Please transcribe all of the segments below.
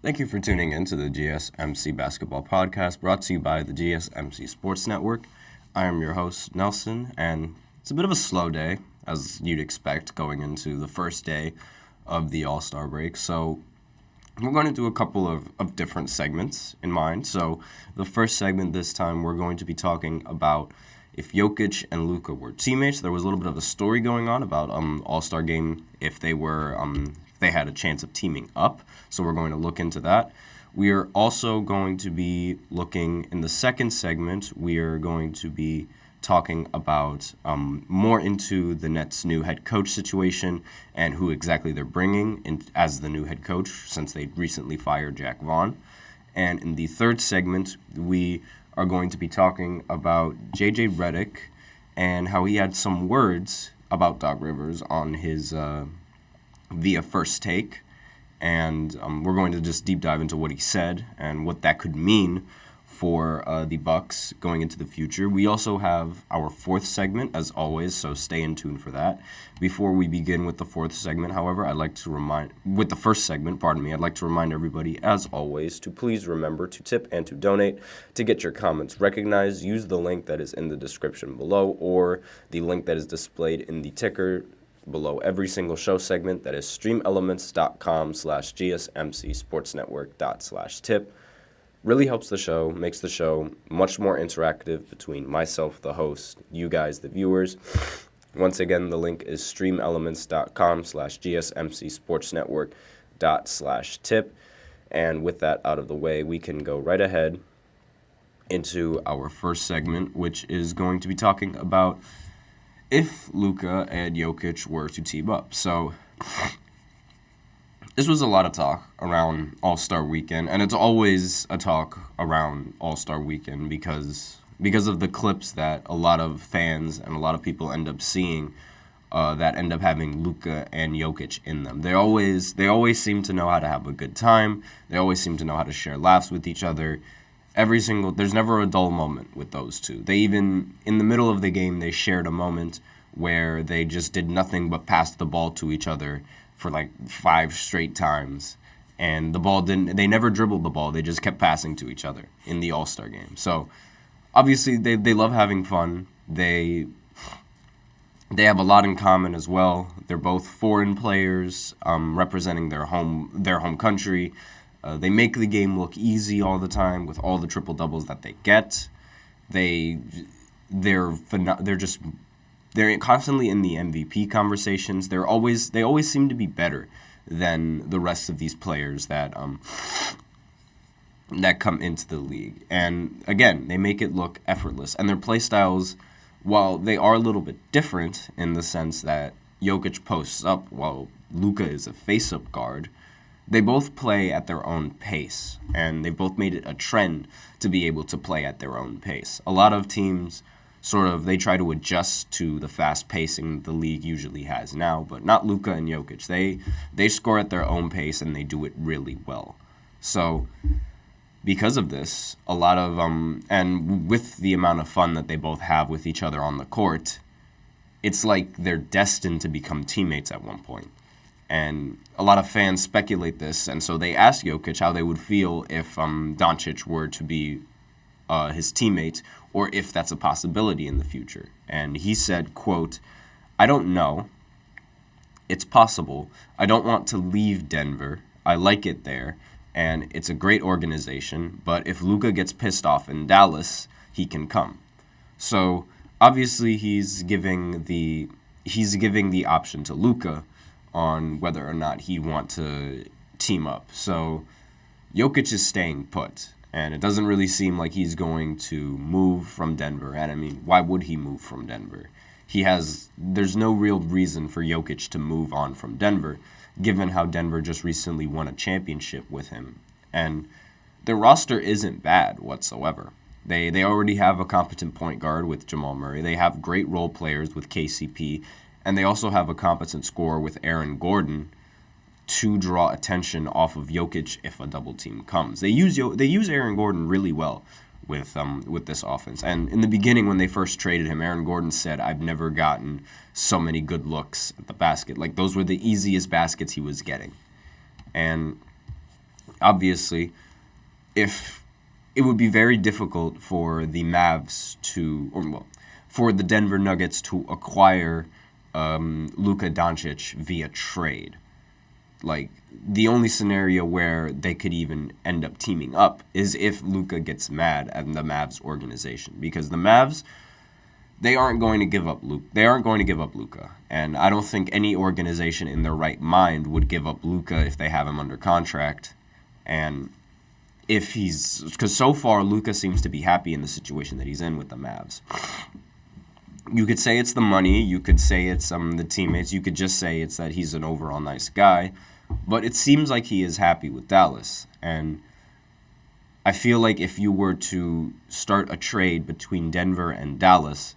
Thank you for tuning in to the GSMC Basketball Podcast brought to you by the GSMC Sports Network. I am your host, Nelson, and it's a bit of a slow day, as you'd expect, going into the first day of the All-Star break. So we're going to do a couple of different segments in mind. So the first segment this time, we're going to be talking about if Jokic and Luka were teammates. There was a little bit of a story going on about All-Star game if they were they had a chance of teaming up. So we're going to look into that. We are also going to be looking in the second segment. We are going to be talking about more into the Nets' new head coach situation and who exactly they're bringing in as the new head coach since they recently fired Jack Vaughn. And in the third segment, we are going to be talking about JJ Redick and how he had some words about Doc Rivers on his via First Take. And we're going to just deep dive into what he said and what that could mean for the Bucks going into the future. We also have our fourth segment, as always, so stay in tune for that. Before we begin with the fourth segment, however, I'd like to remind everybody, as always, to please remember to tip and to donate. To get your comments recognized, use the link that is in the description below or the link that is displayed in the ticker below every single show segment. That is streamelements.com/gsmcsportsnetwork./tip. Really helps the show, makes the show much more interactive between myself, the host, you guys, the viewers. Once again, the link is streamelements.com/gsmcsportsnetwork./tip. And with that out of the way, we can go right ahead into our first segment, which is going to be talking about if Luka and Jokic were to team up. So this was a lot of talk around All-Star Weekend, and it's always a talk around All-Star Weekend because of the clips that a lot of fans and a lot of people end up seeing that end up having Luka and Jokic in them. They always seem to know how to have a good time. They always seem to know how to share laughs with each other. There's never a dull moment with those two. They even, in the middle of the game, they shared a moment where they just did nothing but pass the ball to each other for like 5 straight times. And they never dribbled the ball. They just kept passing to each other in the All-Star game. So obviously they love having fun. They have a lot in common as well. They're both foreign players representing their home country. They make the game look easy all the time with all the triple doubles that they get. They're constantly in the MVP conversations. They always seem to be better than the rest of these players that come into the league. And again, they make it look effortless. And their play styles, while they are a little bit different in the sense that Jokic posts up while Luka is a face-up guard, they both play at their own pace, and they've both made it a trend to be able to play at their own pace. A lot of teams they try to adjust to the fast pacing the league usually has now, but not Luka and Jokic. They score at their own pace, and they do it really well. So because of this, a lot of and with the amount of fun that they both have with each other on the court, it's like they're destined to become teammates at one point. And a lot of fans speculate this, and so they asked Jokic how they would feel if Doncic were to be his teammate, or if that's a possibility in the future. And he said, quote, "I don't know. It's possible. I don't want to leave Denver. I like it there, and it's a great organization, but if Luka gets pissed off in Dallas, he can come." So obviously he's giving the option to Luka on whether or not he want to team up. So Jokic is staying put, and it doesn't really seem like he's going to move from Denver. And I mean, why would he move from Denver? There's no real reason for Jokic to move on from Denver, given how Denver just recently won a championship with him. And their roster isn't bad whatsoever. They already have a competent point guard with Jamal Murray. They have great role players with KCP. And they also have a competent scorer with Aaron Gordon to draw attention off of Jokic if a double team comes. They use Aaron Gordon really well with this offense. And in the beginning, when they first traded him, Aaron Gordon said, "I've never gotten so many good looks at the basket." Like, those were the easiest baskets he was getting. And obviously, if it would be very difficult for the Mavs for the Denver Nuggets to acquire Luka Doncic via trade. Like, the only scenario where they could even end up teaming up is if Luka gets mad at the Mavs organization, because the Mavs, they aren't going to give up Luka. They aren't going to give up Luka, and I don't think any organization in their right mind would give up Luka if they have him under contract. And because so far Luka seems to be happy in the situation that he's in with the Mavs. You could say it's the money. You could say it's the teammates. You could just say it's that he's an overall nice guy. But it seems like he is happy with Dallas. And I feel like if you were to start a trade between Denver and Dallas,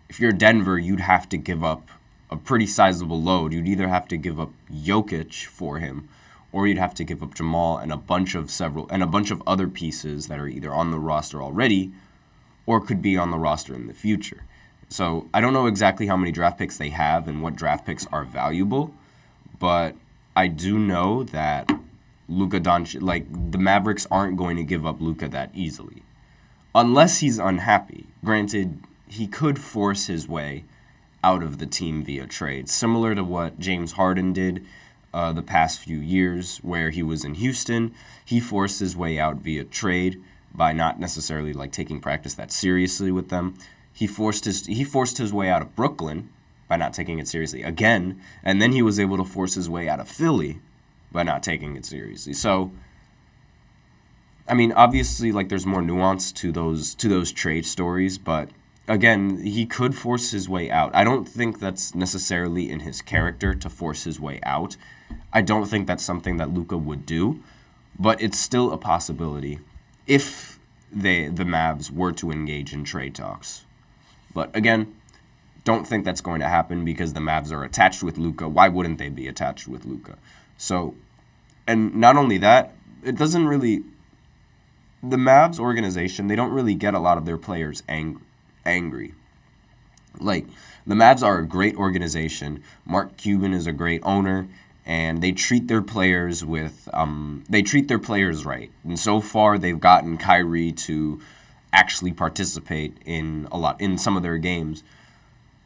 if you're Denver, you'd have to give up a pretty sizable load. You'd either have to give up Jokic for him, or you'd have to give up Jamal and a bunch of other pieces that are either on the roster already or could be on the roster in the future. So I don't know exactly how many draft picks they have and what draft picks are valuable, but I do know that Luka Doncic, the Mavericks aren't going to give up Luka that easily, unless he's unhappy. Granted, he could force his way out of the team via trade, similar to what James Harden did the past few years, where he was in Houston. He forced his way out via trade by not necessarily taking practice that seriously with them. He forced his way out of Brooklyn by not taking it seriously again, and then he was able to force his way out of Philly by not taking it seriously. So, I mean, obviously, there's more nuance to those trade stories, but again, he could force his way out. I don't think that's necessarily in his character to force his way out. I don't think that's something that Luka would do, but it's still a possibility if the Mavs were to engage in trade talks. But again, don't think that's going to happen because the Mavs are attached with Luka. Why wouldn't they be attached with Luka? So, and not only that, it doesn't really... The Mavs organization, they don't really get a lot of their players angry. The Mavs are a great organization. Mark Cuban is a great owner, and they treat their players right. And so far, they've gotten Kyrie to actually participate in some of their games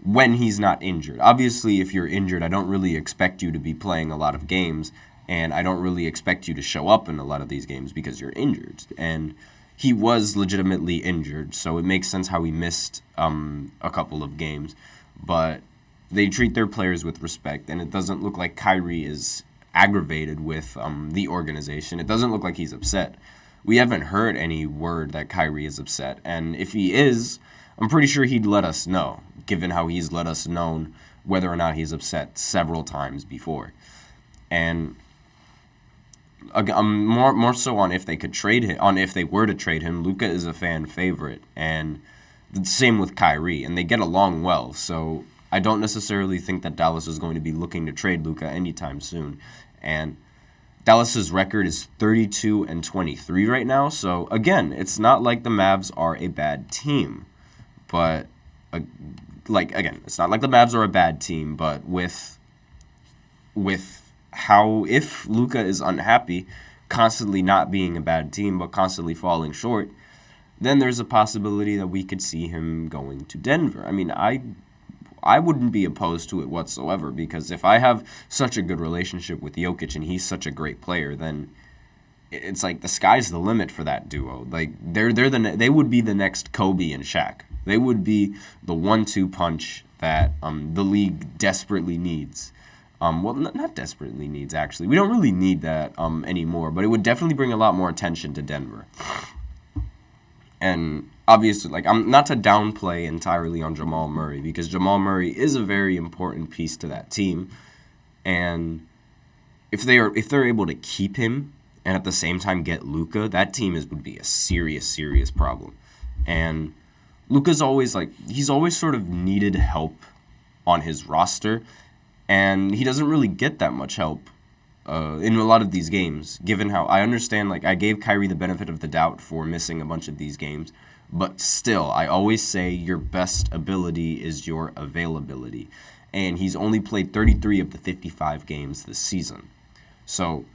when he's not injured. Obviously, if you're injured, I don't really expect you to be playing a lot of games, and I don't really expect you to show up in a lot of these games because you're injured. And he was legitimately injured, so it makes sense how he missed a couple of games. But they treat their players with respect, and it doesn't look like Kyrie is aggravated with the organization. It doesn't look like he's upset. We haven't heard any word that Kyrie is upset, and if he is, I'm pretty sure he'd let us know, given how he's let us know whether or not he's upset several times before. And more so on if they could trade him, on if they were to trade him. Luka is a fan favorite, and the same with Kyrie, and they get along well. So I don't necessarily think that Dallas is going to be looking to trade Luka anytime soon. And Dallas's record is 32-23 right now. So again, it's not like the Mavs are a bad team, but it's not like the Mavs are a bad team, but with how, if Luka is unhappy, constantly not being a bad team, but constantly falling short, then there's a possibility that we could see him going to Denver. I mean, I wouldn't be opposed to it whatsoever, because if I have such a good relationship with Jokic and he's such a great player, then it's the sky's the limit for that duo. They would be the next Kobe and Shaq. They would be the 1-2 punch that the league desperately needs. Not desperately needs, actually. We don't really need that anymore, but it would definitely bring a lot more attention to Denver. And obviously, I'm not to downplay entirely on Jamal Murray, because Jamal Murray is a very important piece to that team. And if they're able to keep him and at the same time get Luka, that team would be a serious problem. And Luka's always he's always sort of needed help on his roster, and he doesn't really get that much help in a lot of these games, given how I understand, I gave Kyrie the benefit of the doubt for missing a bunch of these games, but still, I always say your best ability is your availability, and he's only played 33 of the 55 games this season. So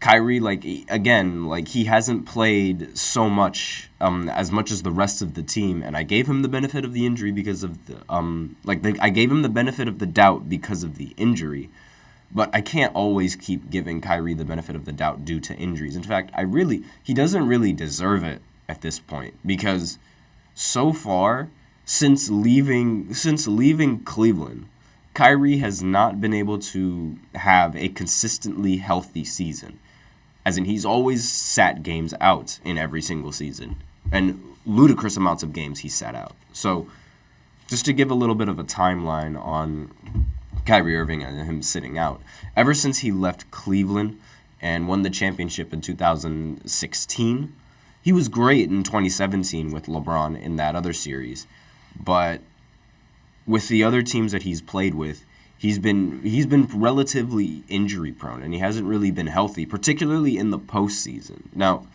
Kyrie, he hasn't played so much, as much as the rest of the team, and I gave him the benefit of the injury because of I gave him the benefit of the doubt because of the injury, but I can't always keep giving Kyrie the benefit of the doubt due to injuries. In fact, he doesn't really deserve it at this point, because so far, since leaving Cleveland, Kyrie has not been able to have a consistently healthy season. As in, he's always sat games out in every single season. And ludicrous amounts of games he sat out. So, just to give a little bit of a timeline on Kyrie Irving and him sitting out. Ever since he left Cleveland and won the championship in 2016, he was great in 2017 with LeBron in that other series. But with the other teams that he's played with, he's been relatively injury prone, and he hasn't really been healthy, particularly in the postseason. Now,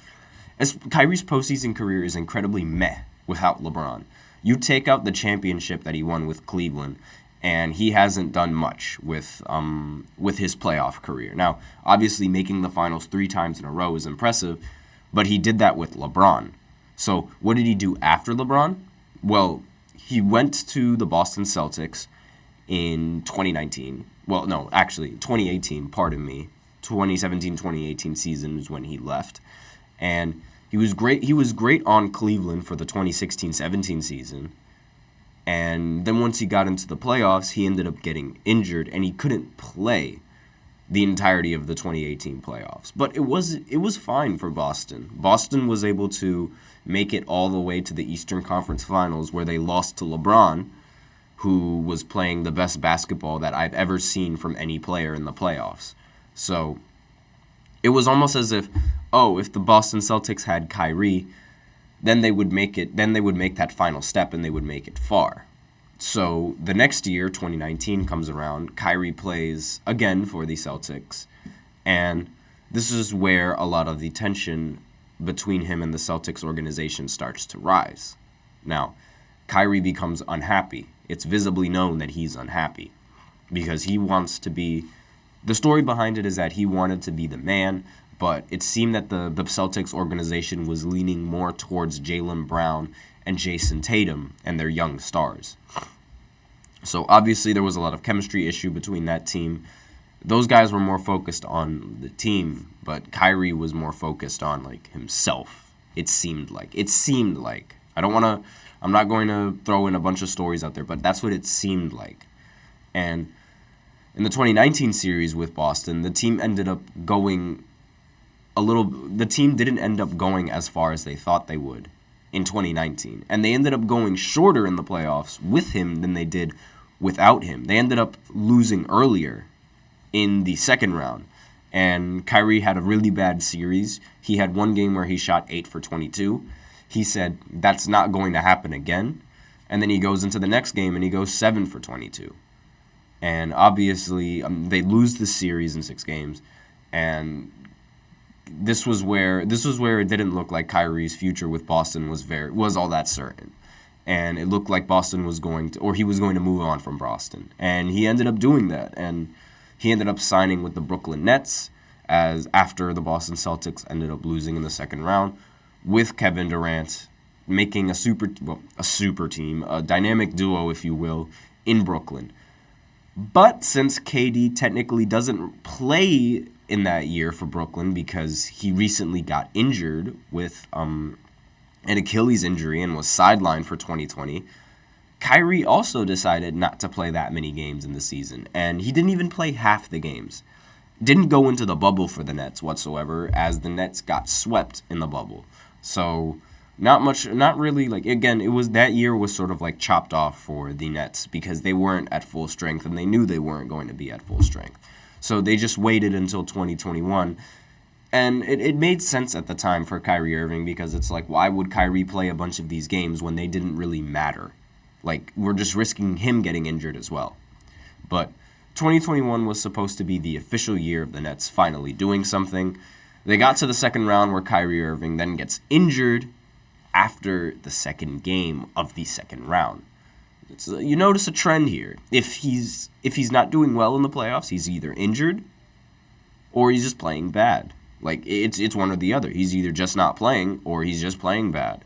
as Kyrie's postseason career is incredibly meh without LeBron. You take out the championship that he won with Cleveland, and he hasn't done much with his playoff career. Now, obviously, making the finals 3 times in a row is impressive, but he did that with LeBron. So, what did he do after LeBron? Well, he went to the Boston Celtics in 2019. Well, no, actually, 2018, pardon me. 2017-2018 season is when he left. And he was great. He was great on Cleveland for the 2016-17 season. And then once he got into the playoffs, he ended up getting injured, and he couldn't play the entirety of the 2018 playoffs. But it was fine for Boston. Boston was able to make it all the way to the Eastern Conference Finals, where they lost to LeBron, who was playing the best basketball that I've ever seen from any player in the playoffs. So it was almost as if the Boston Celtics had Kyrie, then they would make that final step and they would make it far. So the next year, 2019, comes around, Kyrie plays again for the Celtics, and this is where a lot of the tension between him and the Celtics organization starts to rise. Now, Kyrie becomes unhappy. It's visibly known that he's unhappy because he wants to be... The story behind it is that he wanted to be the man, but it seemed that the Celtics organization was leaning more towards Jaylen Brown and Jason Tatum and their young stars. So obviously there was a lot of chemistry issue between that team. Those guys were more focused on the team, but Kyrie was more focused on himself. It seemed like. I'm not going to throw in a bunch of stories out there, but that's what it seemed like. And in the 2019 series with Boston, the team ended up going the team didn't end up going as far as they thought they would in 2019. And they ended up going shorter in the playoffs with him than they did without him. They ended up losing earlier in the second round. And Kyrie had a really bad series. He had one game where he shot 8 for 22. He said, that's not going to happen again. And then he goes into the next game and he goes 7 for 22. And obviously, they lose the series in 6 games. And this was where it didn't look like Kyrie's future with Boston was all that certain. And it looked like Boston was he was going to move on from Boston. And he ended up doing that. And he ended up signing with the Brooklyn Nets after the Boston Celtics ended up losing in the second round, with Kevin Durant making a super team, a dynamic duo, if you will, in Brooklyn. But since KD technically doesn't play in that year for Brooklyn because he recently got injured with an Achilles injury and was sidelined for 2020, Kyrie also decided not to play that many games in the season, and he didn't even play half the games. Didn't go into the bubble for the Nets whatsoever, as the Nets got swept in the bubble. So not really, it was that year was sort of chopped off for the Nets because they weren't at full strength and they knew they weren't going to be at full strength. So they just waited until 2021. And it made sense at the time for Kyrie Irving because it's why would Kyrie play a bunch of these games when they didn't really matter? We're just risking him getting injured as well. But 2021 was supposed to be the official year of the Nets finally doing something. They got to the second round where Kyrie Irving then gets injured after the second game of the second round. You notice a trend here. If he's not doing well in the playoffs, he's either injured or he's just playing bad. Like, it's one or the other. He's either just not playing or he's just playing bad.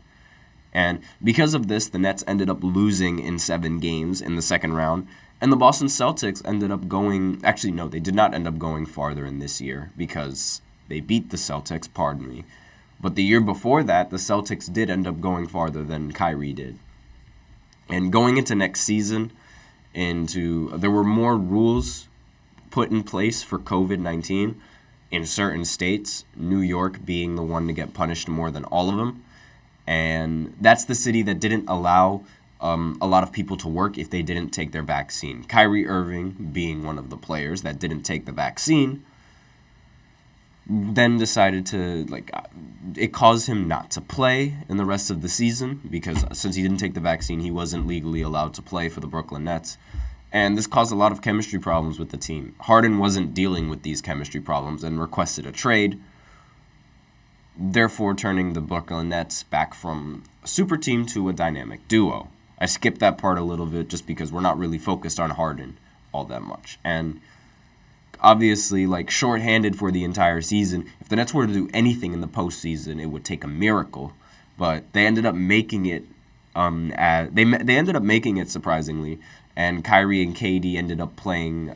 And because of this, the Nets ended up losing in 7 games in the second round. And the Boston Celtics ended up going... Actually, no, they did not end up going farther in this year because they beat the Celtics, pardon me. But the year before that, the Celtics did end up going farther than Kyrie did. And going into next season, there were more rules put in place for COVID-19 in certain states, New York being the one to get punished more than all of them. And that's the city that didn't allow a lot of people to work if they didn't take their vaccine. Kyrie Irving, being one of the players that didn't take the vaccine, then decided to, it caused him not to play in the rest of the season because since he didn't take the vaccine, he wasn't legally allowed to play for the Brooklyn Nets. And this caused a lot of chemistry problems with the team. Harden wasn't dealing with these chemistry problems and requested a trade, therefore turning the Brooklyn Nets back from a super team to a dynamic duo. I skipped that part a little bit just because we're not really focused on Harden all that much. And obviously, shorthanded for the entire season, if the Nets were to do anything in the postseason, it would take a miracle. But they ended up making it. They ended up making it surprisingly. And Kyrie and KD ended up playing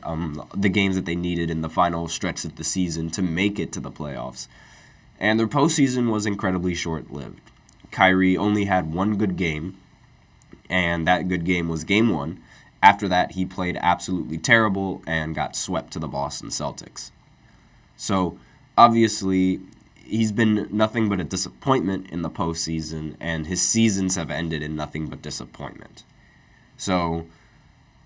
the games that they needed in the final stretch of the season to make it to the playoffs. And their postseason was incredibly short-lived. Kyrie only had one good game, and that good game was Game 1. After that, he played absolutely terrible and got swept to the Boston Celtics. So, obviously, he's been nothing but a disappointment in the postseason, and his seasons have ended in nothing but disappointment. So,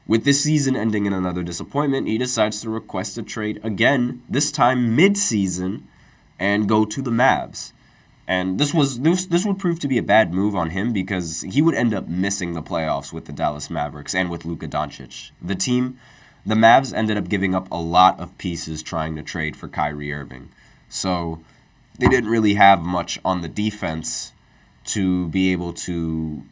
with this season ending in another disappointment, he decides to request a trade again, this time mid-season, and go to the Mavs. And this would prove to be a bad move on him because he would end up missing the playoffs with the Dallas Mavericks and with Luka Doncic. The Mavs ended up giving up a lot of pieces trying to trade for Kyrie Irving. So they didn't really have much on the defense to be able to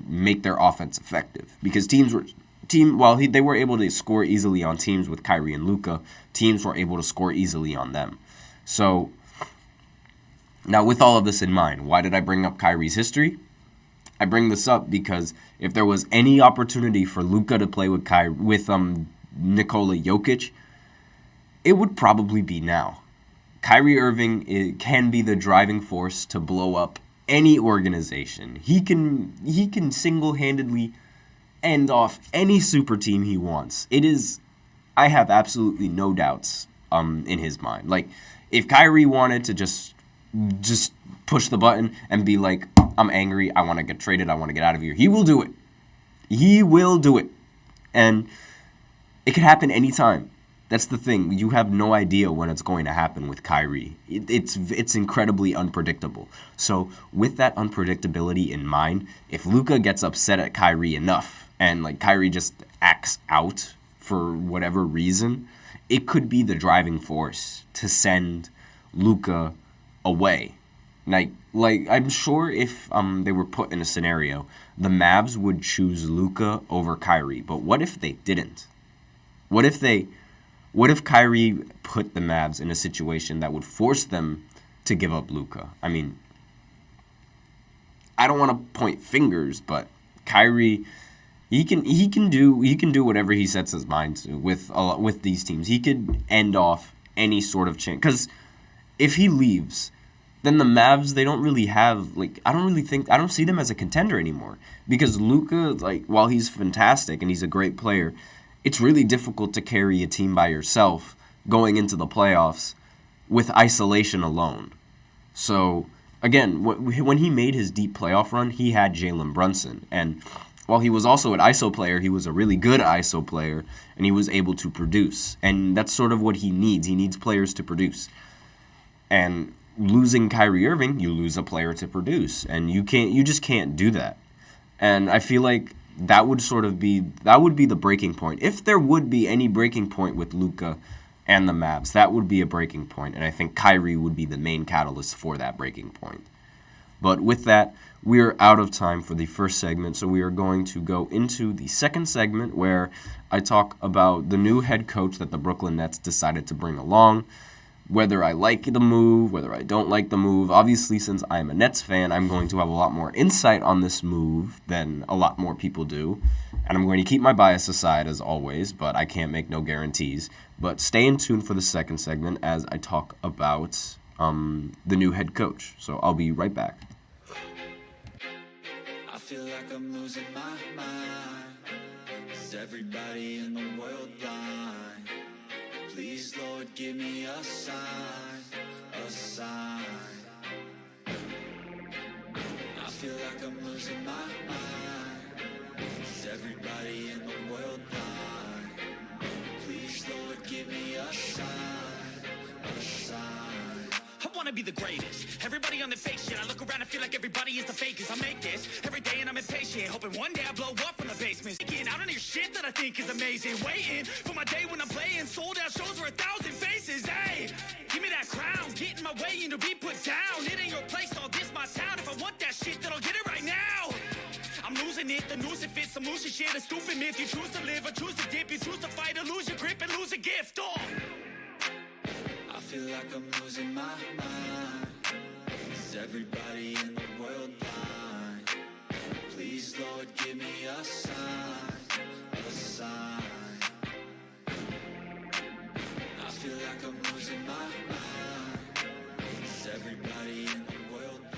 make their offense effective because they were able to score easily on teams with Kyrie and Luka, teams were able to score easily on them. So, now with all of this in mind, why did I bring up Kyrie's history? I bring this up because if there was any opportunity for Luka to play with Nikola Jokic, it would probably be now. Kyrie Irving can be the driving force to blow up any organization. He can single-handedly end off any super team he wants. I have absolutely no doubts in his mind. If Kyrie wanted to just push the button and be like, I'm angry, I want to get traded, I want to get out of here, he will do it. He will do it. And it could happen anytime. That's the thing. You have no idea when it's going to happen with Kyrie. It's incredibly unpredictable. So with that unpredictability in mind, if Luka gets upset at Kyrie enough and Kyrie just acts out for whatever reason, it could be the driving force to send Luka away. I'm sure if they were put in a scenario, the Mavs would choose Luka over Kyrie. But what if they didn't? What if Kyrie put the Mavs in a situation that would force them to give up Luka? I mean, I don't want to point fingers, but Kyrie, he can do whatever he sets his mind to with these teams. He could end off any sort of chance. Because if he leaves, then the Mavs, they don't really have, I don't see them as a contender anymore. Because Luka, while he's fantastic and he's a great player, it's really difficult to carry a team by yourself going into the playoffs with isolation alone. So, again, when he made his deep playoff run, he had Jalen Brunson. And while he was also an ISO player, he was a really good ISO player, and he was able to produce. And that's sort of what he needs. He needs players to produce. And losing Kyrie Irving, you lose a player to produce. And you just can't do that. And I feel like that would be the breaking point. If there would be any breaking point with Luka and the Mavs, that would be a breaking point, and I think Kyrie would be the main catalyst for that breaking point. But with that, we are out of time for the first segment, so we are going to go into the second segment where I talk about the new head coach that the Brooklyn Nets decided to bring along. whether I like the move, whether I don't like the move. Obviously, since I'm a Nets fan, I'm going to have a lot more insight on this move than a lot more people do. And I'm going to keep my bias aside, as always, but I can't make no guarantees. But stay in tune for the second segment as I talk about the new head coach. So I'll be right back. I feel like I'm losing my mind. Is everybody in the world blind? Please, Lord, give me a sign, a sign. I feel like I'm losing my mind. Is everybody in the world blind? Please, Lord, give me a sign, a sign. I wanna be the greatest. Everybody on the fake shit. I look around and feel like everybody is the fakest. I make this every day and I'm impatient, hoping one day I blow up from the basement. Again, I don't hear shit that I think is amazing. Waiting for my day when I'm playing sold out shows for 1,000 faces. Hey, give me that crown, get in my way and to be put down. It ain't your place, all this my town. If I want that shit, then I'll get it right now. I'm losing it, the noose it fits, some losing shit, a stupid myth. You choose to live or choose to dip, you choose to fight or lose your grip and lose a gift. Oh. I feel like I'm losing my mind. Is everybody in the world blind? Please, Lord, give me a sign, a sign. I feel like I'm losing my mind. Is everybody in the world blind?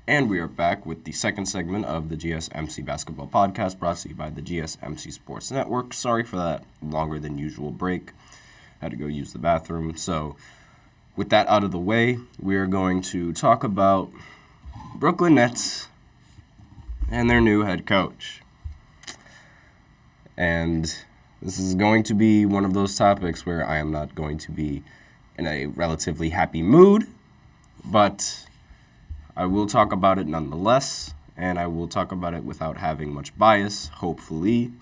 And we are back with the second segment of the GSMC Basketball Podcast, brought to you by the GSMC Sports Network. Sorry for that longer than usual break. Had to go use the bathroom. So, with that out of the way, we are going to talk about Brooklyn Nets and their new head coach. And this is going to be one of those topics where I am not going to be in a relatively happy mood, but I will talk about it nonetheless, and I will talk about it without having much bias, hopefully.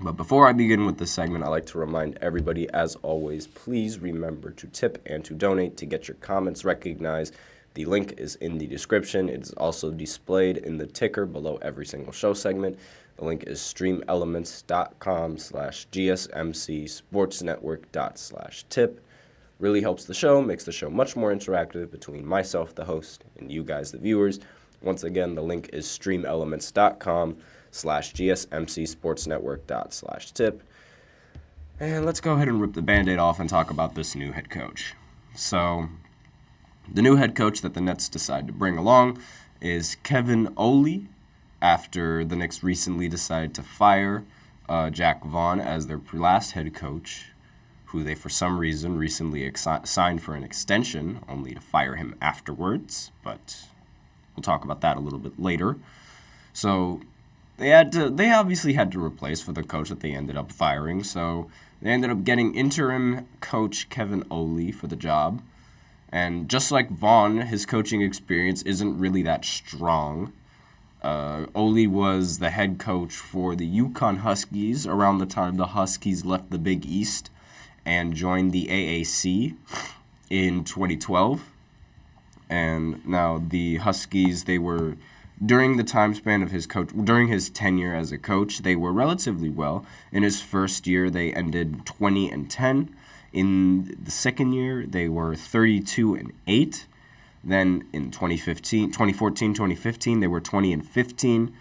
But before I begin with this segment, I'd like to remind everybody, as always, please remember to tip and to donate to get your comments recognized. The link is in the description. It is also displayed in the ticker below every single show segment. The link is streamelements.com/gsmcsportsnetwork./tip. Really helps the show, makes the show much more interactive between myself, the host, and you guys, the viewers. Once again, the link is streamelements.com/gsmcsportsnetwork./tip. And let's go ahead and rip the Band-Aid off and talk about this new head coach. So, the new head coach that the Nets decide to bring along is Kevin Ollie, after the Knicks recently decided to fire Jack Vaughn as their last head coach, who they, for some reason, recently signed for an extension, only to fire him afterwards. But we'll talk about that a little bit later. So they obviously had to replace for the coach that they ended up firing. So they ended up getting interim coach Kevin Oley for the job. And just like Vaughn, his coaching experience isn't really that strong. Oley was the head coach for the Yukon Huskies around the time the Huskies left the Big East and joined the AAC in 2012. And now the Huskies, they were, during the time span of during his tenure as a coach, they were relatively well. In his first year, they ended 20-10. In the second year, they were 32-8. Then in 2014-2015, they were 20-15.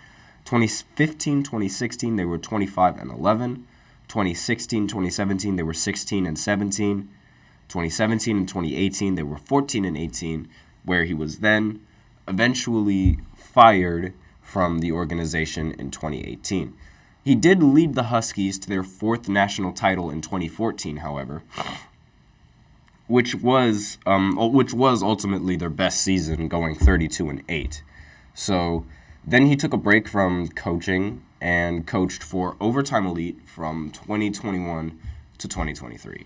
2015-2016, they were 25-11. 2016-2017, they were 16-17. 2017 and 2018, they were 14-18, where he was then eventually fired from the organization in 2018. He did lead the Huskies to their fourth national title in 2014, however, which was ultimately their best season, going 32-8. So then he took a break from coaching and coached for Overtime Elite from 2021 to 2023.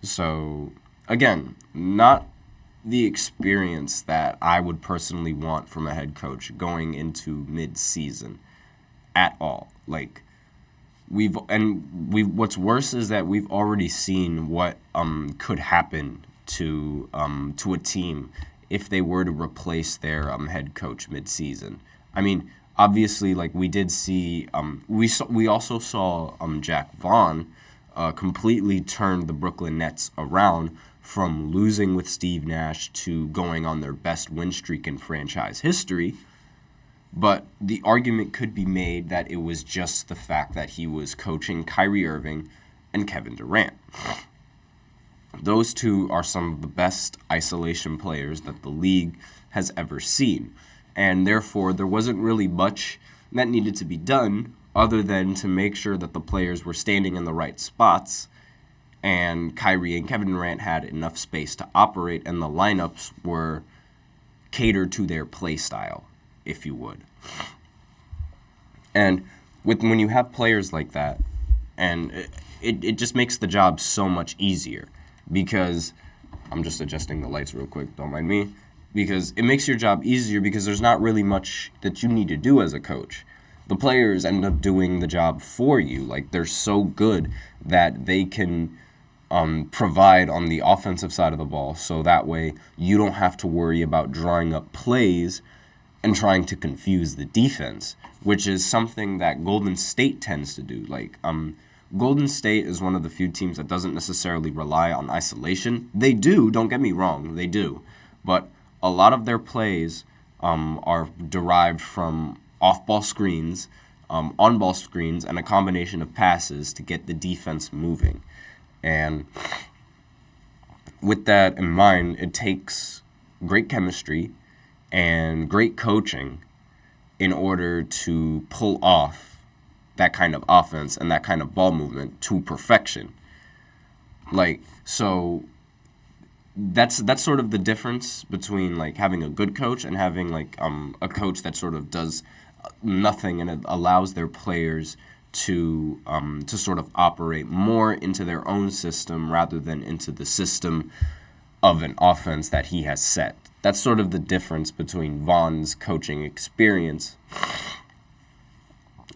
So again, not the experience that I would personally want from a head coach going into mid-season at all. Like, what's worse is that we've already seen what could happen to a team if they were to replace their head coach mid-season. I mean, obviously, like, we did see we also saw Jack Vaughn completely turn the Brooklyn Nets around from losing with Steve Nash to going on their best win streak in franchise history. But the argument could be made that it was just the fact that he was coaching Kyrie Irving and Kevin Durant. Those two are some of the best isolation players that the league has ever seen. And therefore, there wasn't really much that needed to be done other than to make sure that the players were standing in the right spots and Kyrie and Kevin Durant had enough space to operate and the lineups were catered to their play style, if you would. And when you have players like that, and it just makes the job so much easier, because I'm just adjusting the lights real quick, don't mind me, because it makes your job easier because there's not really much that you need to do as a coach. The players end up doing the job for you. Like, they're so good that they can provide on the offensive side of the ball, so that way you don't have to worry about drawing up plays and trying to confuse the defense, which is something that Golden State tends to do. Like, Golden State is one of the few teams that doesn't necessarily rely on isolation. They do, don't get me wrong, they do. But a lot of their plays are derived from off-ball screens, on-ball screens, and a combination of passes to get the defense moving. And with that in mind, it takes great chemistry and great coaching in order to pull off that kind of offense and that kind of ball movement to perfection. Like, so that's sort of the difference between, like, having a good coach and having, like, a coach that sort of does nothing and it allows their players to sort of operate more into their own system rather than into the system of an offense that he has set. That's sort of the difference between Vaughn's coaching experience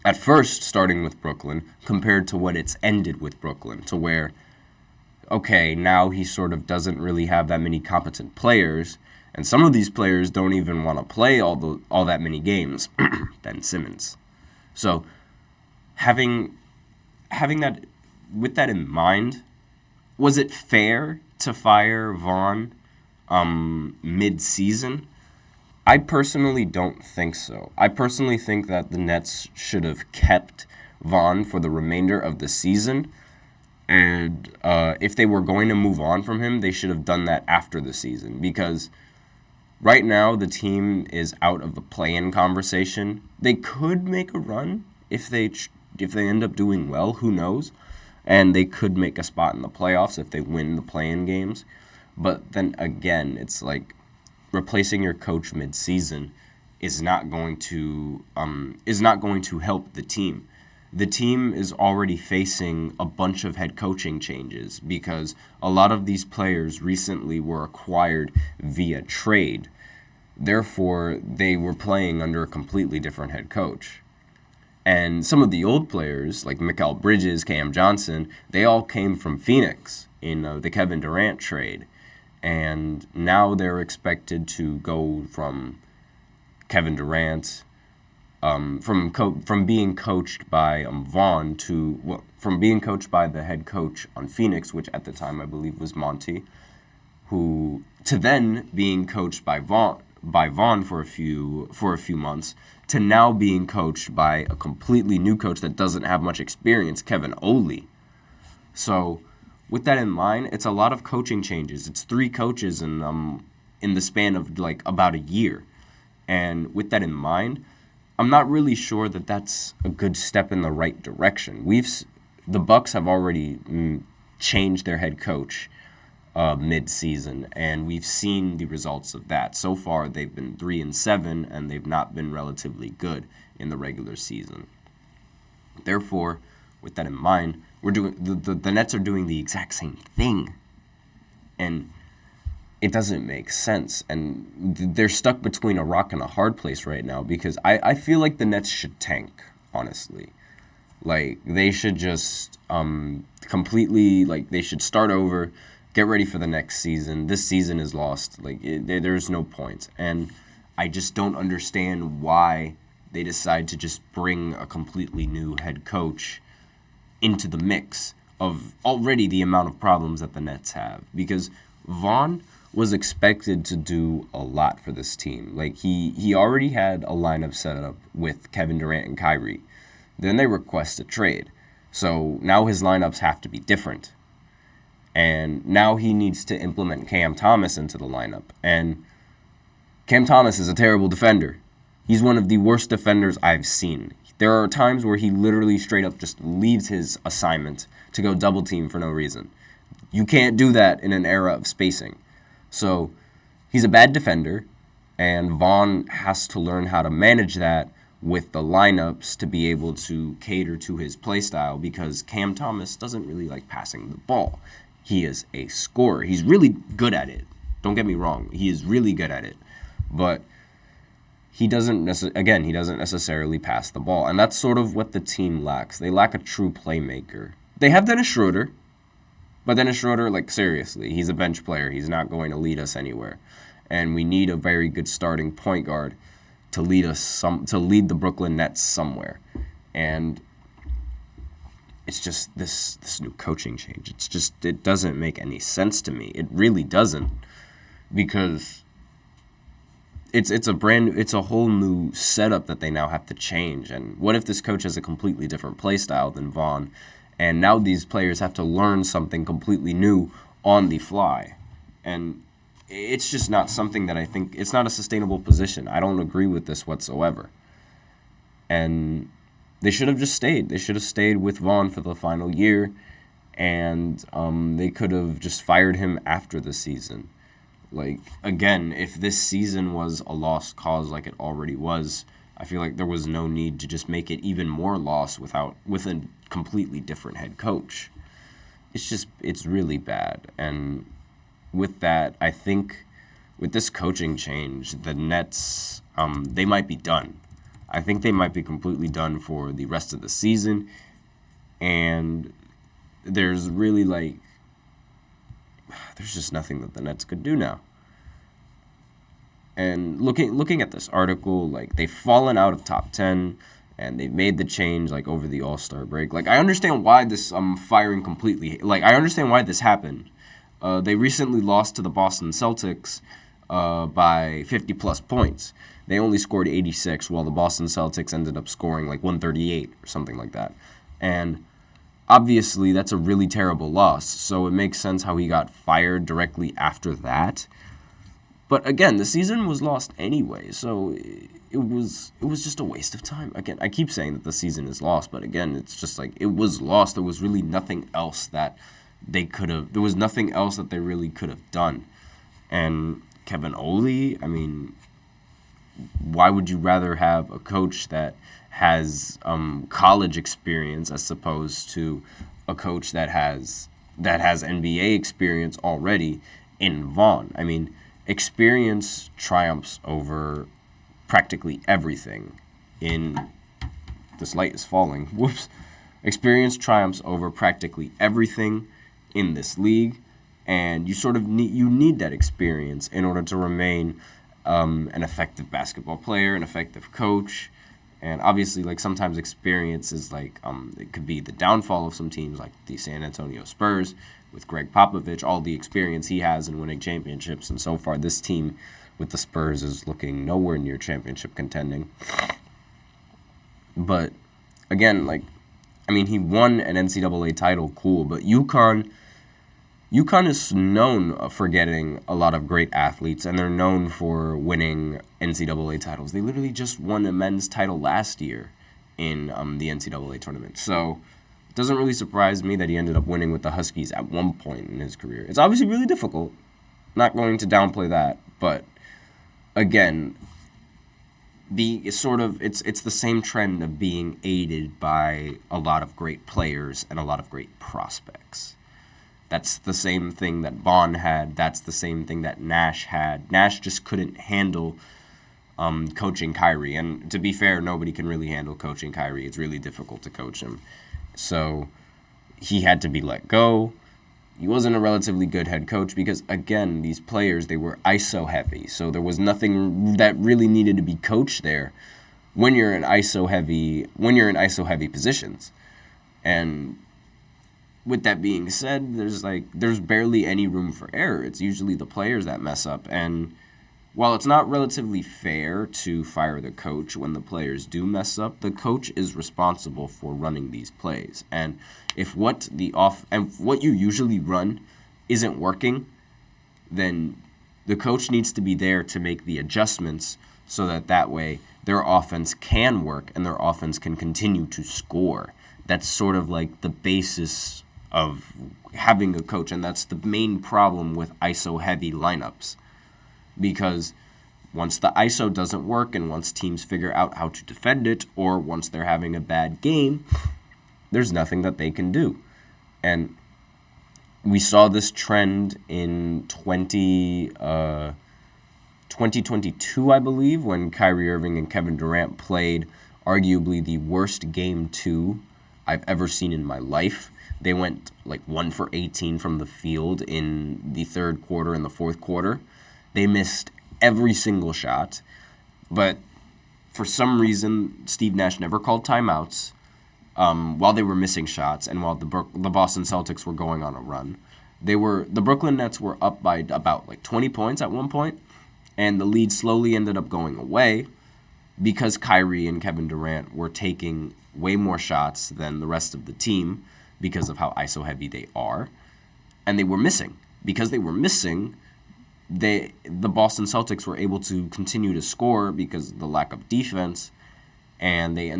at first starting with Brooklyn compared to what it's ended with Brooklyn, to where, okay, now he sort of doesn't really have that many competent players, and some of these players don't even want to play all that many games. Ben Simmons. So having that, with that in mind, was it fair to fire Vaughn mid-season? I personally don't think so. I personally think that the Nets should have kept Vaughn for the remainder of the season, and if they were going to move on from him, they should have done that after the season, because right now the team is out of the play-in conversation. They could make a run if they end up doing well, who knows? And they could make a spot in the playoffs if they win the play-in games. But then again, it's like replacing your coach mid-season is not going to help the team. The team is already facing a bunch of head coaching changes because a lot of these players recently were acquired via trade. Therefore, they were playing under a completely different head coach. And some of the old players, like Mikal Bridges, Cam Johnson, they all came from Phoenix in the Kevin Durant trade. And now they're expected to go from Kevin Durant, from being coached by Vaughn from being coached by the head coach on Phoenix, which at the time I believe was Monty, to then being coached by Vaughn for a few months, to now being coached by a completely new coach that doesn't have much experience, Kevin Ollie. So with that in mind, it's a lot of coaching changes. It's 3 coaches in the span of like about a year. And with that in mind, I'm not really sure that that's a good step in the right direction. The Bucks have already changed their head coach mid-season, and we've seen the results of that. So far, they've been 3-7, and they've not been relatively good in the regular season. Therefore, with that in mind, the Nets are doing the exact same thing, and it doesn't make sense. And they're stuck between a rock and a hard place right now because I feel like the Nets should tank, honestly. Like, they should just completely, like, they should start over, get ready for the next season. This season is lost. Like, there's no point. And I just don't understand why they decide to just bring a completely new head coach into the mix of already the amount of problems that the Nets have. Because Vaughn was expected to do a lot for this team. Like, he already had a lineup set up with Kevin Durant and Kyrie. Then they request a trade. So now his lineups have to be different. And now he needs to implement Cam Thomas into the lineup. And Cam Thomas is a terrible defender. He's one of the worst defenders I've seen. There are times where he literally straight up just leaves his assignment to go double team for no reason. You can't do that in an era of spacing. So he's a bad defender, and Vaughn has to learn how to manage that with the lineups to be able to cater to his playstyle because Cam Thomas doesn't really like passing the ball. He is a scorer. He's really good at it. Don't get me wrong. He is really good at it. But he doesn't necessarily pass the ball. And that's sort of what the team lacks. They lack a true playmaker. They have Dennis Schroeder. But Dennis Schroeder, like, seriously, he's a bench player. He's not going to lead us anywhere. And we need a very good starting point guard to lead the Brooklyn Nets somewhere. And it's just this new coaching change. It doesn't make any sense to me. It really doesn't, because it's a whole new setup that they now have to change. And what if this coach has a completely different play style than Vaughn, and now these players have to learn something completely new on the fly? And it's just not something that I think, it's not a sustainable position. I don't agree with this whatsoever. And they should have just stayed. They should have stayed with Vaughn for the final year, and they could have just fired him after the season. Like, again, if this season was a lost cause like it already was, I feel like there was no need to just make it even more lost with a completely different head coach. It's really bad. And with that, I think with this coaching change, the Nets, they might be done. I think they might be completely done for the rest of the season. And there's really, like, there's just nothing that the Nets could do now. And looking at this article, like, they've fallen out of top 10, and they've made the change, like, over the All-Star break. Like, I understand why this firing completely, like, I understand why this happened. They recently lost to the Boston Celtics by 50-plus points. They only scored 86, while the Boston Celtics ended up scoring like 138 or something like that. And obviously, that's a really terrible loss, so it makes sense how he got fired directly after that. But again, the season was lost anyway, so it was just a waste of time. Again, I keep saying that the season is lost, but again, it's just like it was lost. There was really nothing else that they really could have done. And Kevin Ollie, I mean, why would you rather have a coach that has college experience as opposed to a coach that has NBA experience already in Vaughn? I mean, experience triumphs over practically everything in this light is falling. Whoops. Experience triumphs over practically everything in this league, and you sort of need that experience in order to remain an effective basketball player, an effective coach. And obviously, like, sometimes experience is like it could be the downfall of some teams, like the San Antonio Spurs with Greg Popovich, all the experience he has in winning championships. And so far, this team with the Spurs is looking nowhere near championship contending. But again, like, I mean, he won an NCAA title, cool, but UConn is known for getting a lot of great athletes, and they're known for winning NCAA titles. They literally just won a men's title last year in the NCAA tournament. So it doesn't really surprise me that he ended up winning with the Huskies at one point in his career. It's obviously really difficult. Not going to downplay that, but again, it's the same trend of being aided by a lot of great players and a lot of great prospects. That's the same thing that Vaughn had. That's the same thing that Nash had. Nash just couldn't handle coaching Kyrie. And to be fair, nobody can really handle coaching Kyrie. It's really difficult to coach him. So he had to be let go. He wasn't a relatively good head coach because, again, these players, they were ISO heavy. So there was nothing that really needed to be coached there when you're in ISO heavy positions. And with that being said, there's barely any room for error. It's usually the players that mess up. And while it's not relatively fair to fire the coach when the players do mess up, the coach is responsible for running these plays. And if what you usually run isn't working, then the coach needs to be there to make the adjustments so that way their offense can work and their offense can continue to score. That's sort of like the basis of having a coach, and that's the main problem with ISO-heavy lineups. Because once the ISO doesn't work and once teams figure out how to defend it, or once they're having a bad game, there's nothing that they can do. And we saw this trend in 2022, I believe, when Kyrie Irving and Kevin Durant played arguably the worst game 2 I've ever seen in my life. They went like 1 for 18 from the field in the third quarter and the fourth quarter. They missed every single shot, but for some reason, Steve Nash never called timeouts while they were missing shots and while the Boston Celtics were going on a run. The Brooklyn Nets were up by about like 20 points at one point, and the lead slowly ended up going away because Kyrie and Kevin Durant were taking way more shots than the rest of the team because of how ISO heavy they are, and they were missing. Because they were missing, the Boston Celtics were able to continue to score because of the lack of defense, and the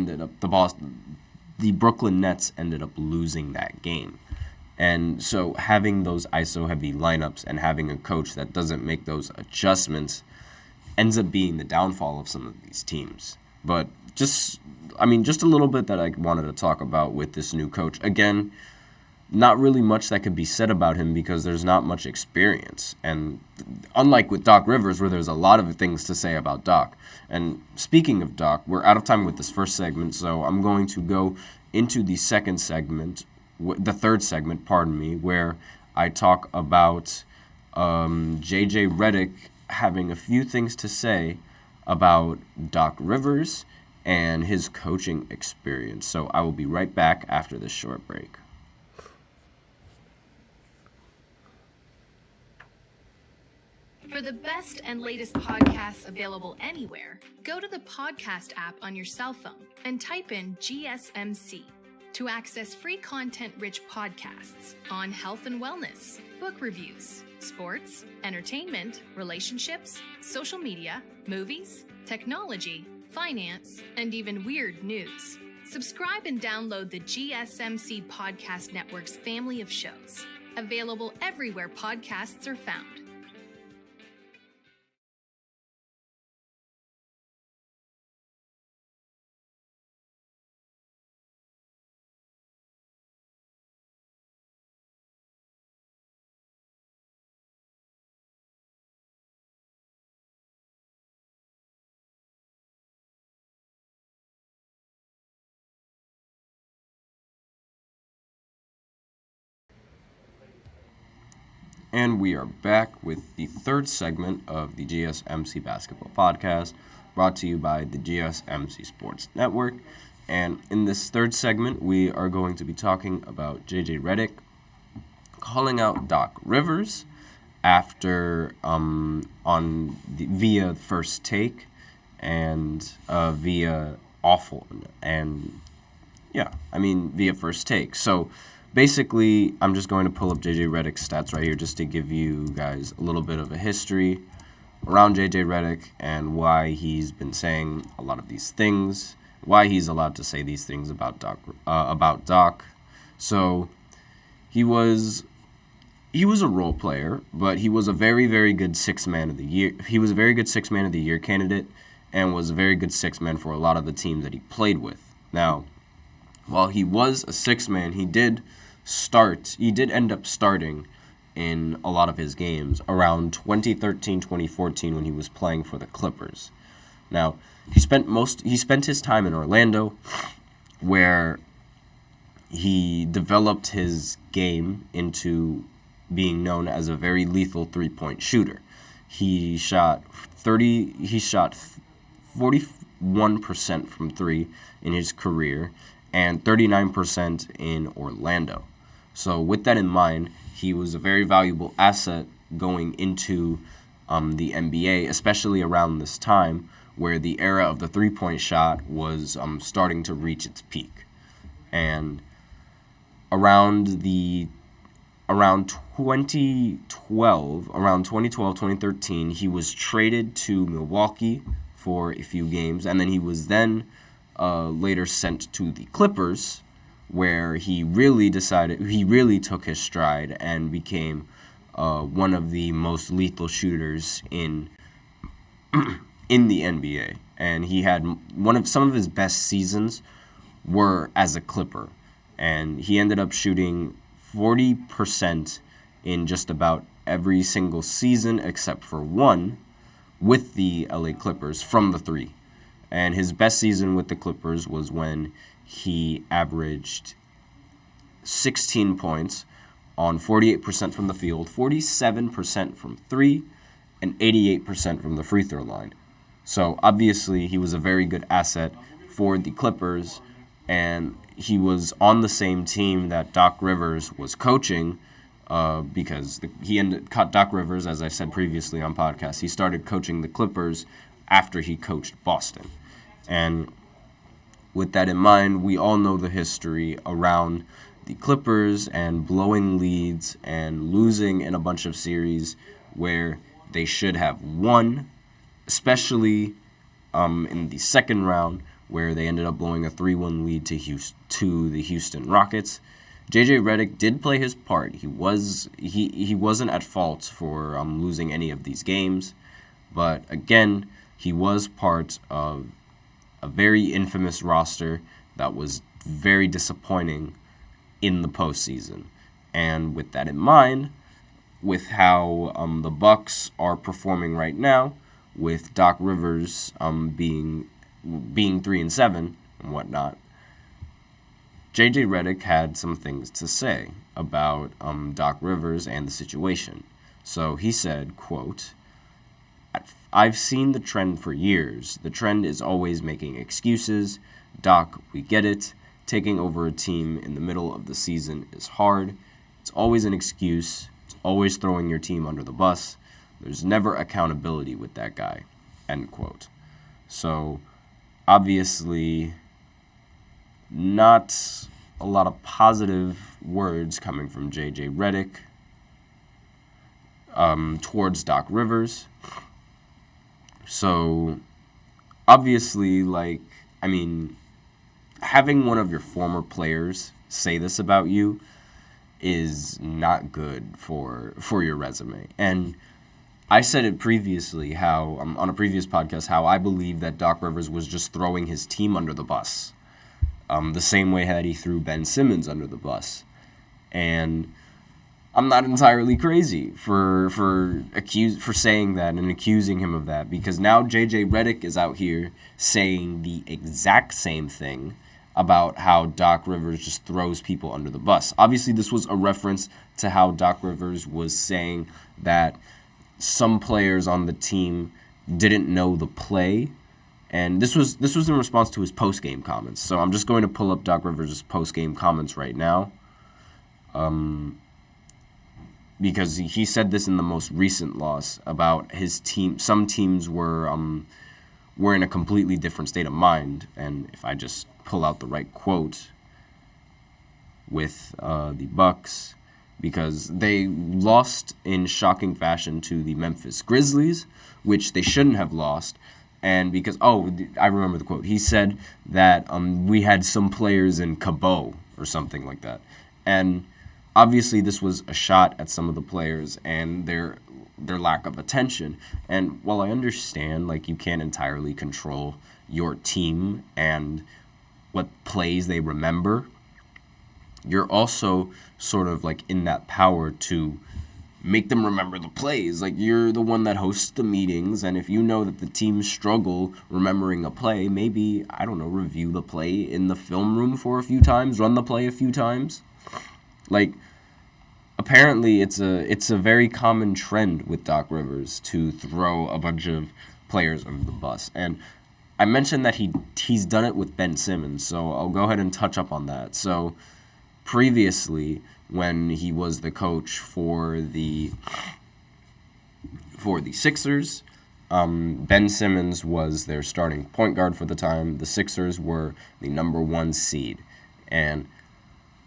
Brooklyn Nets ended up losing that game. And so having those ISO heavy lineups and having a coach that doesn't make those adjustments ends up being the downfall of some of these teams. But just a little bit that I wanted to talk about with this new coach. Again, not really much that could be said about him because there's not much experience. And unlike with Doc Rivers, where there's a lot of things to say about Doc. And speaking of Doc, we're out of time with this first segment, so I'm going to go into the third segment, where I talk about JJ Redick having a few things to say about Doc Rivers and his coaching experience. So I will be right back after this short break. For the best and latest podcasts available anywhere, go to the podcast app on your cell phone and type in GSMC to access free content-rich podcasts on health and wellness, book reviews, sports, entertainment, relationships, social media, movies, technology, finance, and even weird news. Subscribe and download the GSMC Podcast Network's family of shows, available everywhere podcasts are found. And we are back with the third segment of the GSMC Basketball Podcast, brought to you by the GSMC Sports Network. And in this third segment, we are going to be talking about JJ Redick calling out Doc Rivers after via First Take and via Awful and via First Take. So basically, I'm just going to pull up JJ Redick's stats right here just to give you guys a little bit of a history around JJ Redick and why he's been saying a lot of these things, why he's allowed to say these things about Doc. So he was a role player, but he was a very, very good sixth man of the year. He was a very good sixth man of the year candidate and was a very good sixth man for a lot of the teams that he played with. Now, while he was a sixth man, he did end up starting in a lot of his games around 2013, 2014 when he was playing for the Clippers. Now, he spent his time in Orlando where he developed his game into being known as a very lethal three-point shooter. He shot 41% from three in his career and 39% in Orlando. So with that in mind, he was a very valuable asset going into the NBA, especially around this time where the era of the three-point shot was starting to reach its peak. And around 2012, 2013, he was traded to Milwaukee for a few games, and then he was later sent to the Clippers, where he really took his stride and became one of the most lethal shooters in the NBA. And he had some of his best seasons were as a Clipper, and he ended up shooting 40% in just about every single season except for one with the LA Clippers from the three. And his best season with the Clippers was when he averaged 16 points on 48% from the field, 47% from three, and 88% from the free throw line. So obviously he was a very good asset for the Clippers, and he was on the same team that Doc Rivers was coaching because Doc Rivers, as I said previously on podcasts, he started coaching the Clippers after he coached Boston. And with that in mind, we all know the history around the Clippers and blowing leads and losing in a bunch of series where they should have won, especially in the second round where they ended up blowing a 3-1 lead to the Houston Rockets. JJ Redick did play his part. He wasn't at fault for losing any of these games, but again, he was part of a very infamous roster that was very disappointing in the postseason. And with that in mind, with how the Bucks are performing right now, with Doc Rivers being 3-7 and whatnot, JJ Redick had some things to say about Doc Rivers and the situation. So he said, quote, "I've seen the trend for years. The trend is always making excuses. Doc, we get it. Taking over a team in the middle of the season is hard. It's always an excuse. It's always throwing your team under the bus. There's never accountability with that guy." End quote. So obviously not a lot of positive words coming from JJ Redick towards Doc Rivers. So obviously, having one of your former players say this about you is not good for your resume. And I said it previously, how on a previous podcast, how I believe that Doc Rivers was just throwing his team under the bus, the same way that he threw Ben Simmons under the bus. And I'm not entirely crazy for saying that and accusing him of that, because now JJ Redick is out here saying the exact same thing about how Doc Rivers just throws people under the bus. Obviously, this was a reference to how Doc Rivers was saying that some players on the team didn't know the play, and this was in response to his post-game comments. So I'm just going to pull up Doc Rivers' post-game comments right now, because he said this in the most recent loss about his team. Some teams were in a completely different state of mind, and if I just pull out the right quote with the Bucks, because they lost in shocking fashion to the Memphis Grizzlies, which they shouldn't have lost, and because, I remember the quote. He said that we had some players in Cabo or something like that, and obviously this was a shot at some of the players and their lack of attention. And while I understand, like, you can't entirely control your team and what plays they remember, you're also sort of like in that power to make them remember the plays. Like, you're the one that hosts the meetings, and if you know that the team struggle remembering a play, maybe, I don't know, review the play in the film room for a few times, run the play a few times. Like, apparently it's a very common trend with Doc Rivers to throw a bunch of players under the bus. And I mentioned that he's done it with Ben Simmons, so I'll go ahead and touch up on that. So previously, when he was the coach for the Sixers, Ben Simmons was their starting point guard for the time. The Sixers were the number 1 seed, and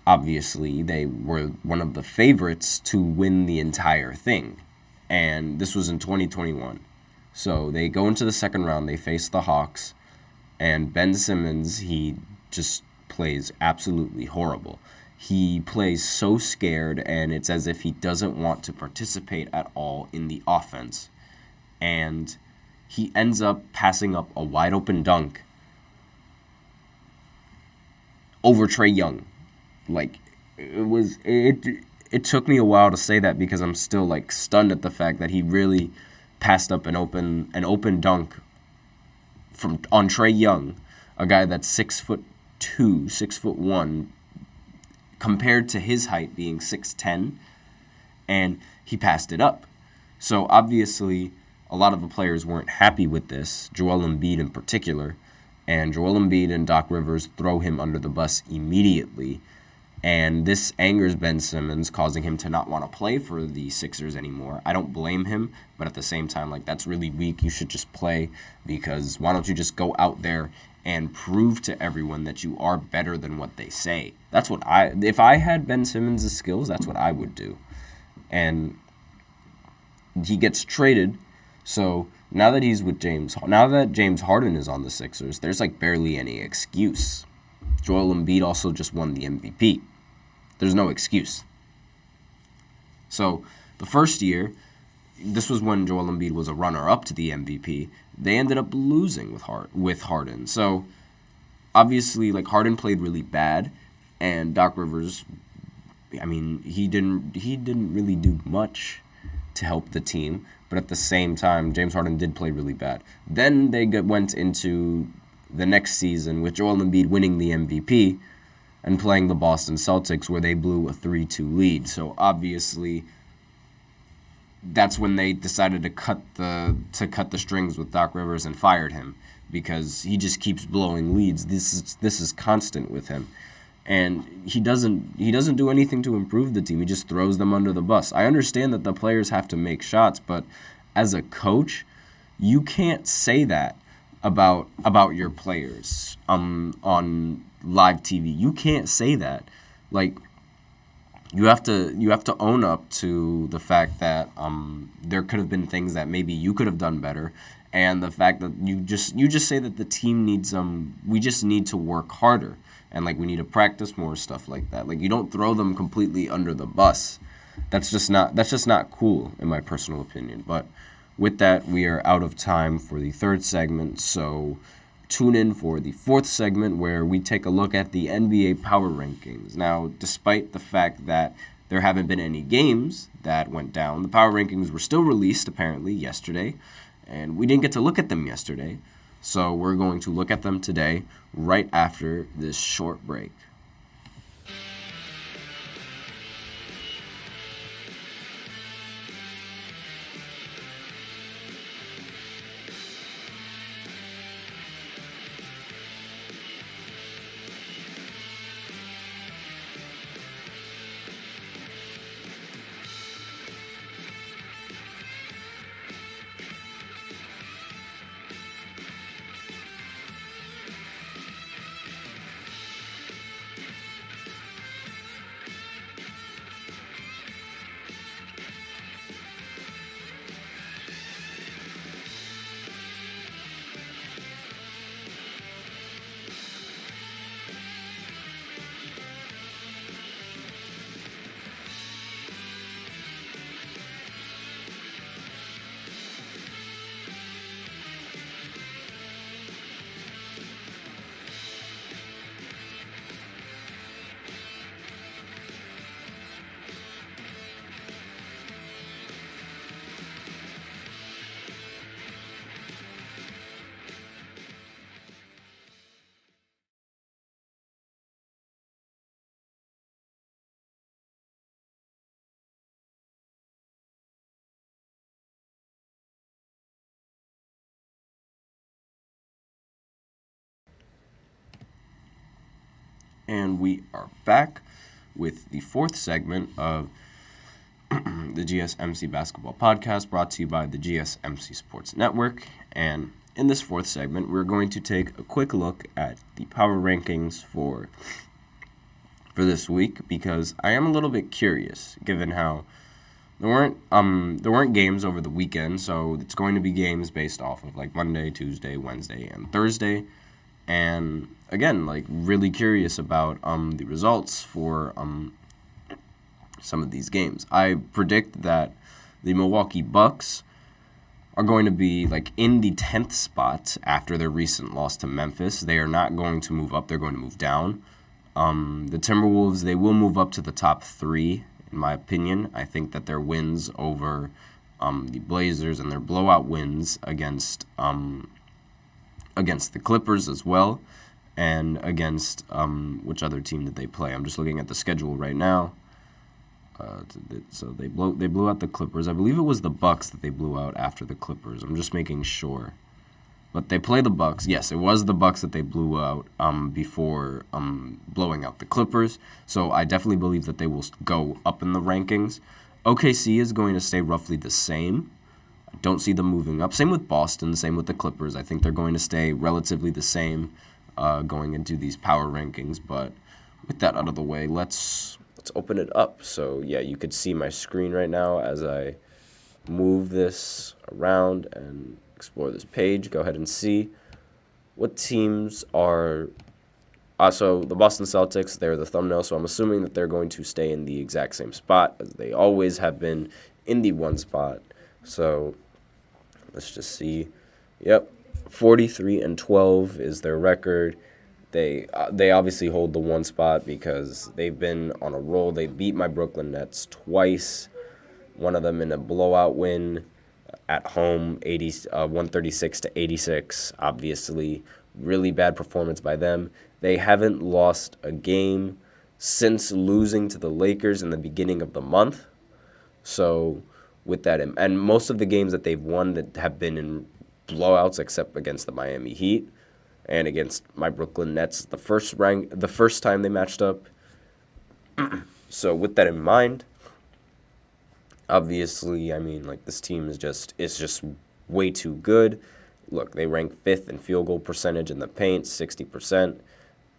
obviously they were one of the favorites to win the entire thing. And this was in 2021. So they go into the second round, they face the Hawks, and Ben Simmons, he just plays absolutely horrible. He plays so scared, and it's as if he doesn't want to participate at all in the offense. And he ends up passing up a wide-open dunk over Trae Young. Like, it took me a while to say that because I'm still, like, stunned at the fact that he really passed up an open dunk on Trae Young, a guy that's 6'2", 6'1", compared to his height being 6'10", and he passed it up. So obviously, a lot of the players weren't happy with this, Joel Embiid in particular, and Joel Embiid and Doc Rivers throw him under the bus immediately. And this angers Ben Simmons, causing him to not want to play for the Sixers anymore. I don't blame him, but at the same time, like, that's really weak. You should just play, because why don't you just go out there and prove to everyone that you are better than what they say? That's what if I had Ben Simmons' skills, that's what I would do. And he gets traded, so now that James Harden is on the Sixers, there's like barely any excuse. Joel Embiid also just won the MVP. There's no excuse. So the first year, this was when Joel Embiid was a runner-up to the MVP. They ended up losing with Harden. So obviously, like, Harden played really bad, and Doc Rivers, I mean, he didn't really do much to help the team. But at the same time, James Harden did play really bad. Then they went into the next season with Joel Embiid winning the MVP and playing the Boston Celtics, where they blew a 3-2 lead. So obviously, that's when they decided to cut the strings with Doc Rivers and fired him, because he just keeps blowing leads. This is constant with him, and he doesn't do anything to improve the team. He just throws them under the bus. I understand that the players have to make shots, but as a coach, you can't say that about your players on live TV. You can't say that. Like, you have to own up to the fact that there could have been things that maybe you could have done better, and the fact that you just say that the team needs we just need to work harder, and like we need to practice more, stuff like that. Like, you don't throw them completely under the bus. That's just not cool, in my personal opinion. But with that, we are out of time for the third segment, so tune in for the fourth segment, where we take a look at the NBA Power Rankings. Now, despite the fact that there haven't been any games that went down, the Power Rankings were still released, apparently, yesterday, and we didn't get to look at them yesterday. So we're going to look at them today, right after this short break. And we are back with the fourth segment of the GSMC Basketball Podcast, brought to you by the GSMC Sports Network. And in this fourth segment, we're going to take a quick look at the power rankings for this week, because I am a little bit curious, given how there weren't games over the weekend, so it's going to be games based off of like Monday, Tuesday, Wednesday, and Thursday. And again, like, really curious about the results for some of these games. I predict that the Milwaukee Bucks are going to be like in the 10th spot after their recent loss to Memphis. They are not going to move up, they're going to move down. The Timberwolves, they will move up to the top 3, in my opinion. I think that their wins over the Blazers and their blowout wins against the Clippers as well, and against which other team did they play? I'm just looking at the schedule right now. So they blew out the Clippers. I believe it was the Bucks that they blew out after the Clippers. I'm just making sure. But they play the Bucks. Yes, it was the Bucks that they blew out before blowing out the Clippers. So I definitely believe that they will go up in the rankings. OKC is going to stay roughly the same. Don't see them moving up. Same with Boston, same with the Clippers. I think they're going to stay relatively the same going into these power rankings. But with that out of the way, let's open it up. So yeah, you could see my screen right now as I move this around and explore this page. Go ahead and see what teams are. So the Boston Celtics, they're the thumbnail, so I'm assuming that they're going to stay in the exact same spot as they always have been, in the one spot. So let's just see. Yep, 43-12 is their record. They obviously hold the one spot because they've been on a roll. They beat my Brooklyn Nets twice. One of them in a blowout win at home, 136-86. Obviously, really bad performance by them. They haven't lost a game since losing to the Lakers in the beginning of the month. So with that, and most of the games that they've won that have been in blowouts, except against the Miami Heat and against my Brooklyn Nets, the first time they matched up. So with that in mind, obviously, I mean, like, this team is just way too good. Look, they rank 5th in field goal percentage in the paint, 60%,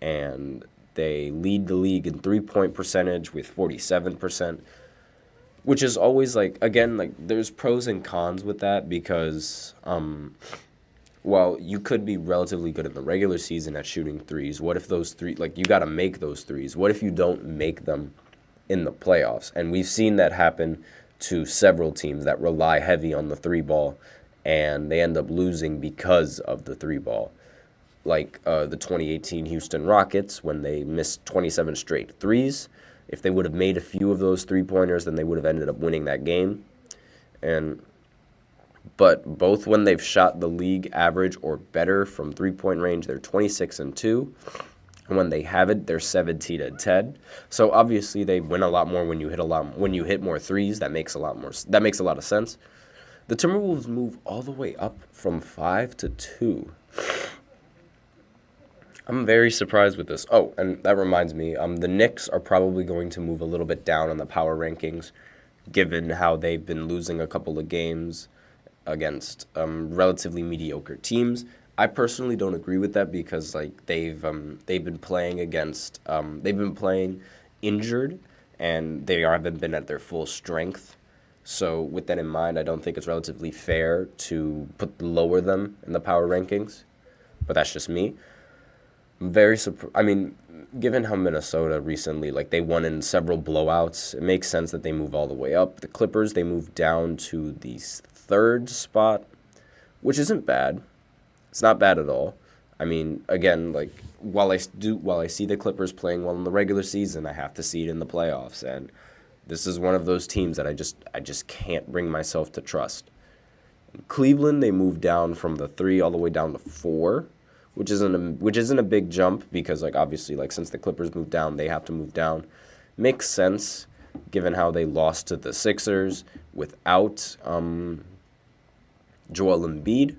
and they lead the league in three-point percentage with 47%. Which is always, like, again, like, there's pros and cons with that because, while you could be relatively good in the regular season at shooting threes, what if those three, like, you got to make those threes? What if you don't make them in the playoffs? And we've seen that happen to several teams that rely heavy on the three ball, and they end up losing because of the three ball. Like the 2018 Houston Rockets, when they missed 27 straight threes. If they would have made a few of those three-pointers, then they would have ended up winning that game. And but both when they've shot the league average or better from three-point range, they're 26-2. And when they haven't, they're 17-10. So obviously they win a lot more when you hit more threes. That makes a lot of sense. The Timberwolves move all the way up from 5-2. I'm very surprised with this. Oh, and that reminds me, the Knicks are probably going to move a little bit down on the power rankings, given how they've been losing a couple of games against relatively mediocre teams. I personally don't agree with that because they've been playing injured, and they haven't been at their full strength. So with that in mind, I don't think it's relatively fair to lower them in the power rankings. But that's just me. I'm very given how Minnesota recently, they won in several blowouts, it makes sense that they move all the way up. The Clippers, they move down to the third spot, which isn't bad. It's not bad at all. Again, while I see the Clippers playing well in the regular season, I have to see it in the playoffs, and this is one of those teams that I just can't bring myself to trust. In Cleveland, they moved down from the 3 all the way down to 4, which isn't a big jump because obviously since the Clippers moved down, they have to move down. Makes sense given how they lost to the Sixers without Joel Embiid.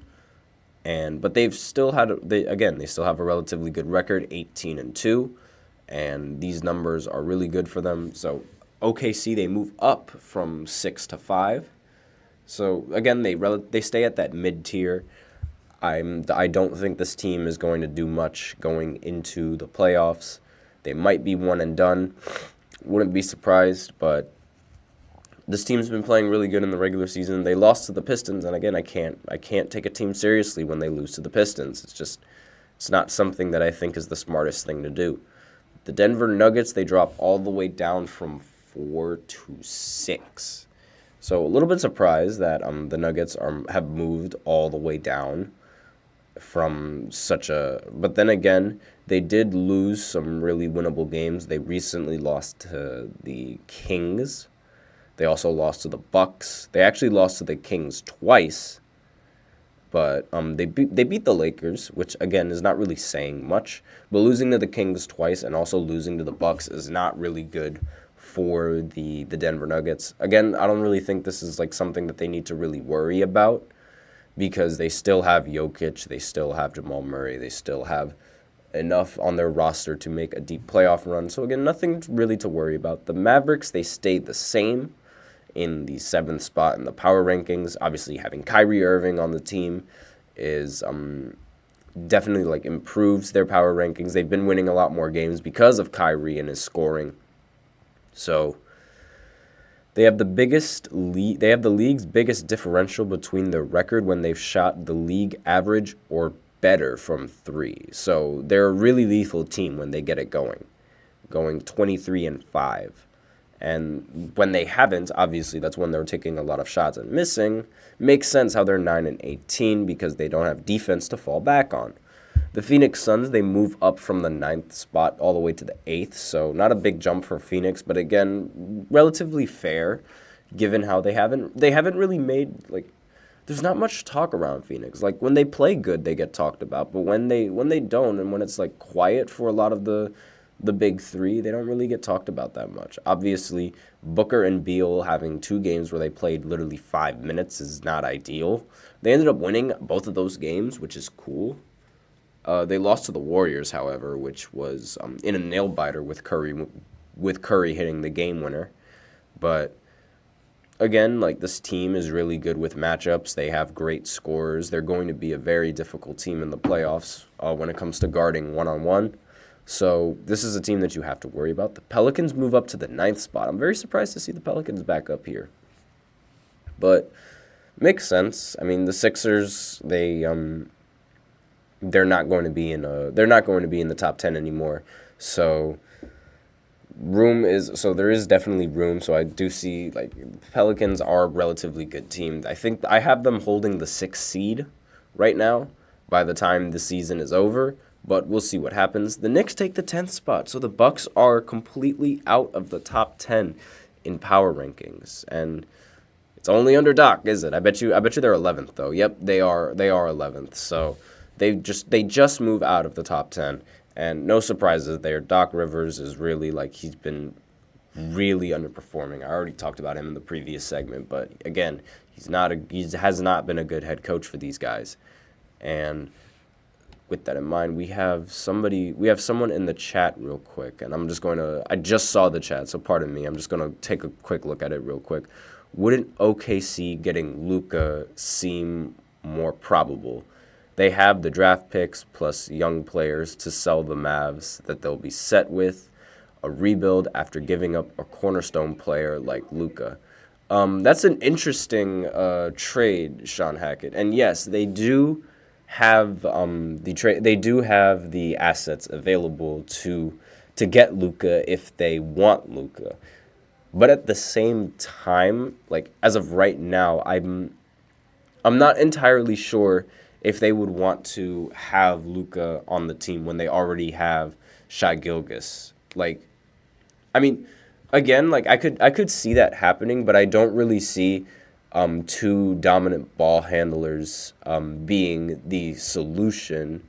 But they still have a relatively good record, 18-2, and these numbers are really good for them. So OKC, they move up from 6 to 5. So again, they stay at that mid tier. I don't think this team is going to do much going into the playoffs. They might be one and done. Wouldn't be surprised, but this team's been playing really good in the regular season. They lost to the Pistons, and again, I can't take a team seriously when they lose to the Pistons. It's not something that I think is the smartest thing to do. The Denver Nuggets, they drop all the way down from 4 to 6. So a little bit surprised that the Nuggets have moved all the way down from but then again, they did lose some really winnable games. They recently lost to the Kings. They also lost to the Bucks. They actually lost to the Kings twice, but they beat the Lakers, which again is not really saying much. But losing to the Kings twice and also losing to the Bucks is not really good for the Denver Nuggets. Again, I don't really think this is something that they need to really worry about because they still have Jokic, they still have Jamal Murray, they still have enough on their roster to make a deep playoff run. So again, nothing really to worry about. The Mavericks, they stayed the same in the 7th spot in the power rankings. Obviously, having Kyrie Irving on the team is definitely improves their power rankings. They've been winning a lot more games because of Kyrie and his scoring. So they have the league's biggest differential between their record when they've shot the league average or better from 3. So they're a really lethal team when they get it going 23-5. And when they haven't, obviously, that's when they're taking a lot of shots and missing. Makes sense how they're 9-18 because they don't have defense to fall back on. The Phoenix Suns, they move up from the 9th spot all the way to the 8th, so not a big jump for Phoenix, but again, relatively fair, given how they haven't really made, there's not much talk around Phoenix. When they play good, they get talked about, but when they don't, and when it's, quiet for a lot of the big 3, they don't really get talked about that much. Obviously, Booker and Beal having 2 games where they played literally 5 minutes is not ideal. They ended up winning both of those games, which is cool. They lost to the Warriors, however, which was in a nail-biter with Curry hitting the game winner. But again, this team is really good with matchups. They have great scorers. They're going to be a very difficult team in the playoffs when it comes to guarding one-on-one. So this is a team that you have to worry about. The Pelicans move up to the 9th spot. I'm very surprised to see the Pelicans back up here. But makes sense. The Sixers, they're not going to be in the top 10 anymore. So there is definitely room. So I do see Pelicans are a relatively good team. I think I have them holding the 6th seed right now by the time the season is over. But we'll see what happens. The Knicks take the 10th spot, so the Bucks are completely out of the top 10 in power rankings. And It's only under Doc, is it? I bet you they're 11th though. Yep, they are 11th. So they just move out of the top 10, and no surprises there. Doc Rivers is really he's been really underperforming. I already talked about him in the previous segment, but again, he has not been a good head coach for these guys. And with that in mind, we have someone in the chat real quick, and I just saw the chat, so pardon me. I'm just going to take a quick look at it real quick. Wouldn't OKC getting Luka seem more probable? They have the draft picks plus young players to sell the Mavs that they'll be set with, a rebuild after giving up a cornerstone player like Luka. That's an interesting trade, Sean Hackett. And yes, they do have they do have the assets available to get Luka if they want Luka. But at the same time, as of right now, I'm not entirely sure if they would want to have Luka on the team when they already have Shai Gilgeous. I mean, again, I could see that happening, but I don't really see two dominant ball handlers being the solution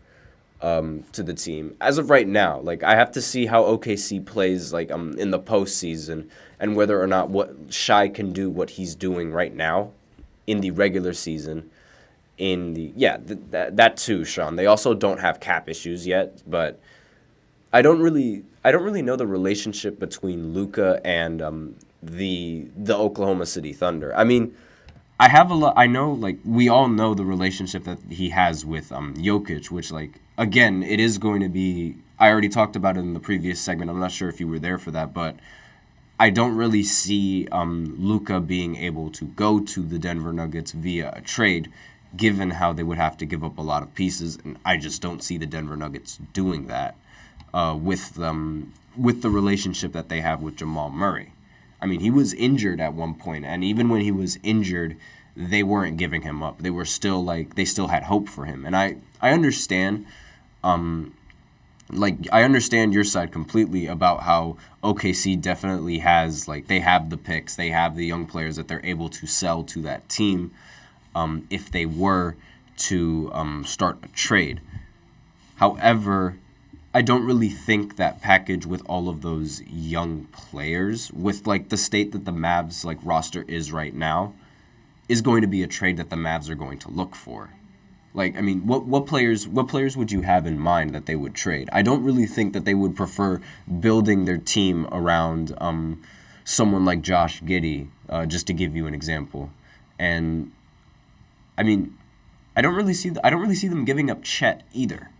to the team as of right now. I have to see how OKC plays in the postseason, and whether or not what Shai can do what he's doing right now in the regular season. That too, Sean. They also don't have cap issues yet, but I don't really know the relationship between Luka and the Oklahoma City Thunder. I mean, I know we all know the relationship that he has with Jokic, which again, it is going to be, I already talked about it in the previous segment. I'm not sure if you were there for that, but I don't really see Luka being able to go to the Denver Nuggets via a trade, given how they would have to give up a lot of pieces, and I just don't see the Denver Nuggets doing that with the relationship that they have with Jamal Murray. I mean, he was injured at one point, and even when he was injured, they weren't giving him up. They were still they still had hope for him, and I understand. I understand your side completely about how OKC definitely has, they have the picks, they have the young players that they're able to sell to that team if they were to start a trade. However, I don't really think that package with all of those young players, with the state that the Mavs roster is right now, is going to be a trade that the Mavs are going to look for. I mean, what players would you have in mind that they would trade? I don't really think that they would prefer building their team around someone like Josh Giddey, just to give you an example. And I mean, I don't really see them giving up Chet either,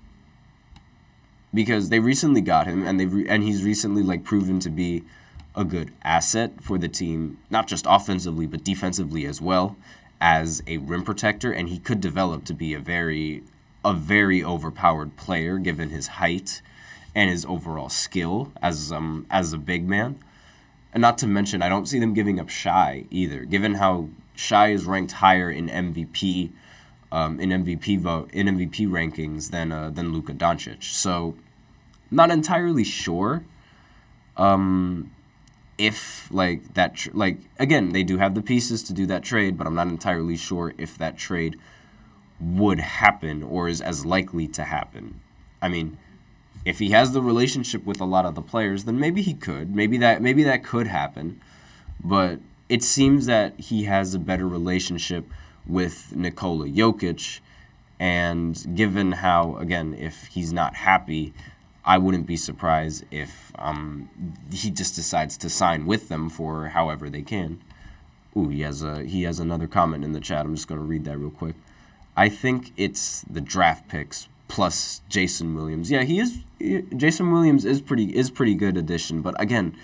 because they recently got him, and he's recently proven to be a good asset for the team, not just offensively but defensively as well, as a rim protector, and he could develop to be a very overpowered player given his height and his overall skill as a big man. And not to mention, I don't see them giving up Shai either, given how Shai is ranked higher in MVP rankings than Luka Doncic. So, not entirely sure if again, they do have the pieces to do that trade, but I'm not entirely sure if that trade would happen or is as likely to happen. I mean, if he has the relationship with a lot of the players, then maybe he could. Maybe that could happen. But it seems that he has a better relationship with Nikola Jokic, and given how, again, if he's not happy, I wouldn't be surprised if he just decides to sign with them for however they can. Ooh, he has another comment in the chat. I'm just going to read that real quick. I think it's the draft picks plus Jason Williams. Yeah, Jason Williams is pretty good addition, but again,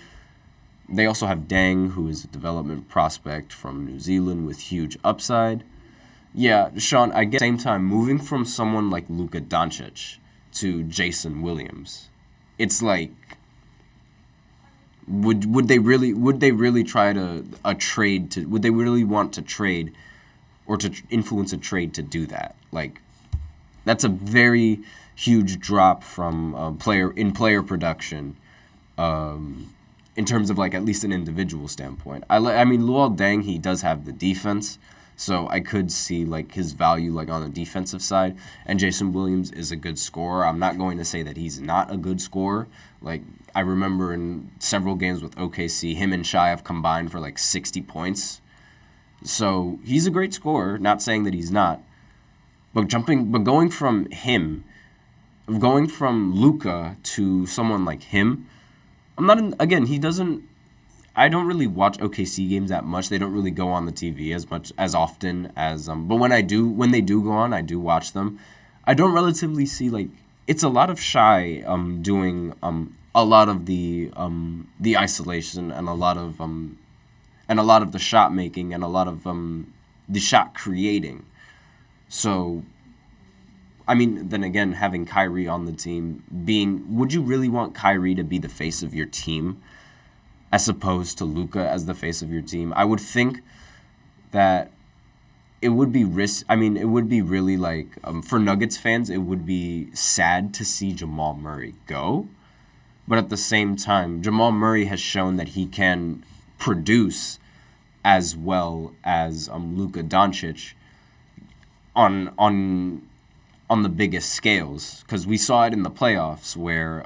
they also have Deng, who is a development prospect from New Zealand with huge upside. Yeah, Sean, I get at the same time, moving from someone like Luka Doncic to Jason Williams, it's would they really try would they really want to trade or to influence a trade to do that? That's a very huge drop from player production in terms of, like, at least an individual standpoint. I mean, Luol Deng, he does have the defense, so I could see, like, his value, like, on the defensive side. And Jason Williams is a good scorer. I'm not going to say that he's not a good scorer. Like, I remember in several games with OKC, him and Shai have combined for, like, 60 points. So he's a great scorer, not saying that he's not. But going from Luka to someone like him, I don't really watch OKC games that much. They don't really go on the TV as often as but when they do go on, I do watch them. I don't relatively see, like, it's a lot of Shai doing a lot of the isolation and a lot of the shot making and a lot of the shot creating. So, I mean, then again, having Kyrie on the team, would you really want Kyrie to be the face of your team as opposed to Luka as the face of your team? I would think that it would be it would be really, like, for Nuggets fans, it would be sad to see Jamal Murray go. But at the same time, Jamal Murray has shown that he can produce as well as Luka Doncic on the biggest scales, because we saw it in the playoffs where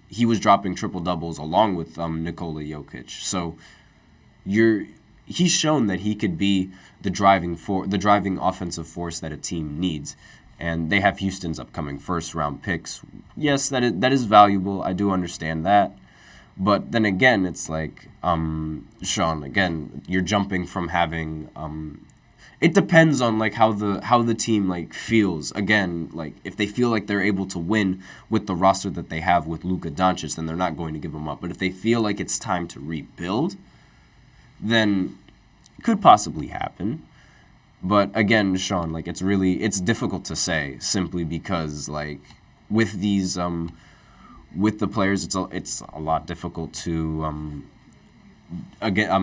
he was dropping triple doubles along with Nikola Jokic. So he's shown that he could be the driving offensive force that a team needs. And they have Houston's upcoming first-round picks. Yes, that is valuable. I do understand that. But then again, it's like, Sean, again, you're jumping from having... it depends on, like, how the team, like, feels. Again, like, if they feel like they're able to win with the roster that they have with Luka Doncic, then they're not going to give him up. But if they feel like it's time to rebuild, then it could possibly happen. But again, Sean, like, it's difficult to say simply because, like, with these with the players, it's a lot difficult to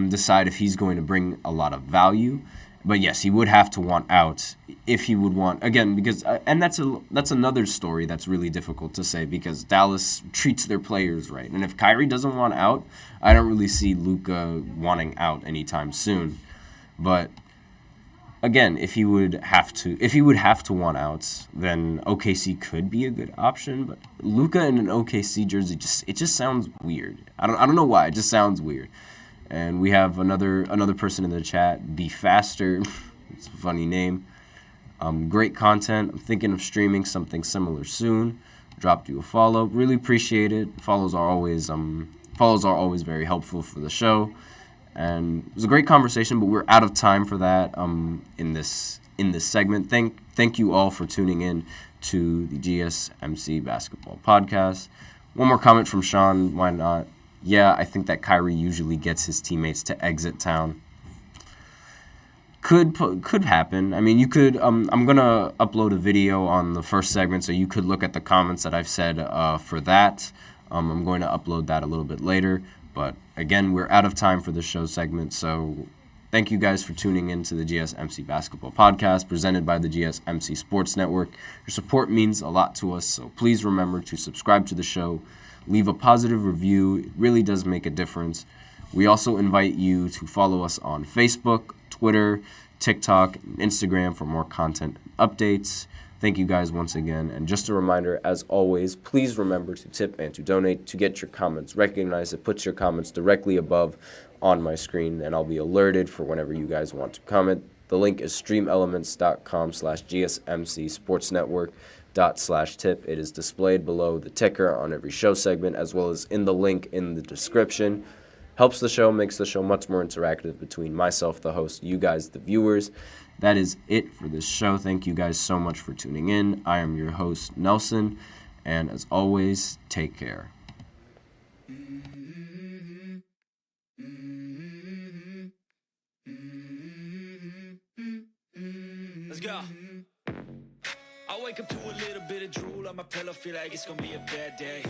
decide if he's going to bring a lot of value. But yes, he would have to want out if he would want, again, because and that's another story that's really difficult to say because Dallas treats their players right. And if Kyrie doesn't want out, I don't really see Luka wanting out anytime soon. But again, if he would have to want outs, then OKC could be a good option. But Luka in an OKC jersey just sounds weird. I don't know why. It just sounds weird. And we have another person in the chat, Be Faster. It's a funny name. Great content. I'm thinking of streaming something similar soon. Dropped you a follow. Really appreciate it. Follows are always very helpful for the show. And it was a great conversation, but we're out of time for that in this segment. Thank you all for tuning in to the GSMC Basketball Podcast. One more comment from Sean. Why not? Yeah, I think that Kyrie usually gets his teammates to exit town. Could happen. I mean, you could. I'm gonna upload a video on the first segment, so you could look at the comments that I've said for that. I'm going to upload that a little bit later. But again, we're out of time for the show segment, so thank you guys for tuning in to the GSMC Basketball Podcast presented by the GSMC Sports Network. Your support means a lot to us, so please remember to subscribe to the show, leave a positive review. It really does make a difference. We also invite you to follow us on Facebook, Twitter, TikTok, and Instagram for more content and updates. Thank you guys once again. And just a reminder, as always, please remember to tip and to donate to get your comments recognized. It puts your comments directly above on my screen, and I'll be alerted for whenever you guys want to comment. The link is streamelements.com/GSMC sportsnetwork./tip. It is displayed below the ticker on every show segment, as well as in the link in the description. Helps the show, makes the show much more interactive between myself, the host, you guys, the viewers. That is it for this show. Thank you guys so much for tuning in. I am your host, Nelson, and as always, take care. Let's go. I wake up to a little bit of drool on my pillow, feel like it's gonna be a bad day.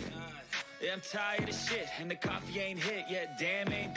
Yeah, I'm tired of shit, and the coffee ain't hit yet, damn ain't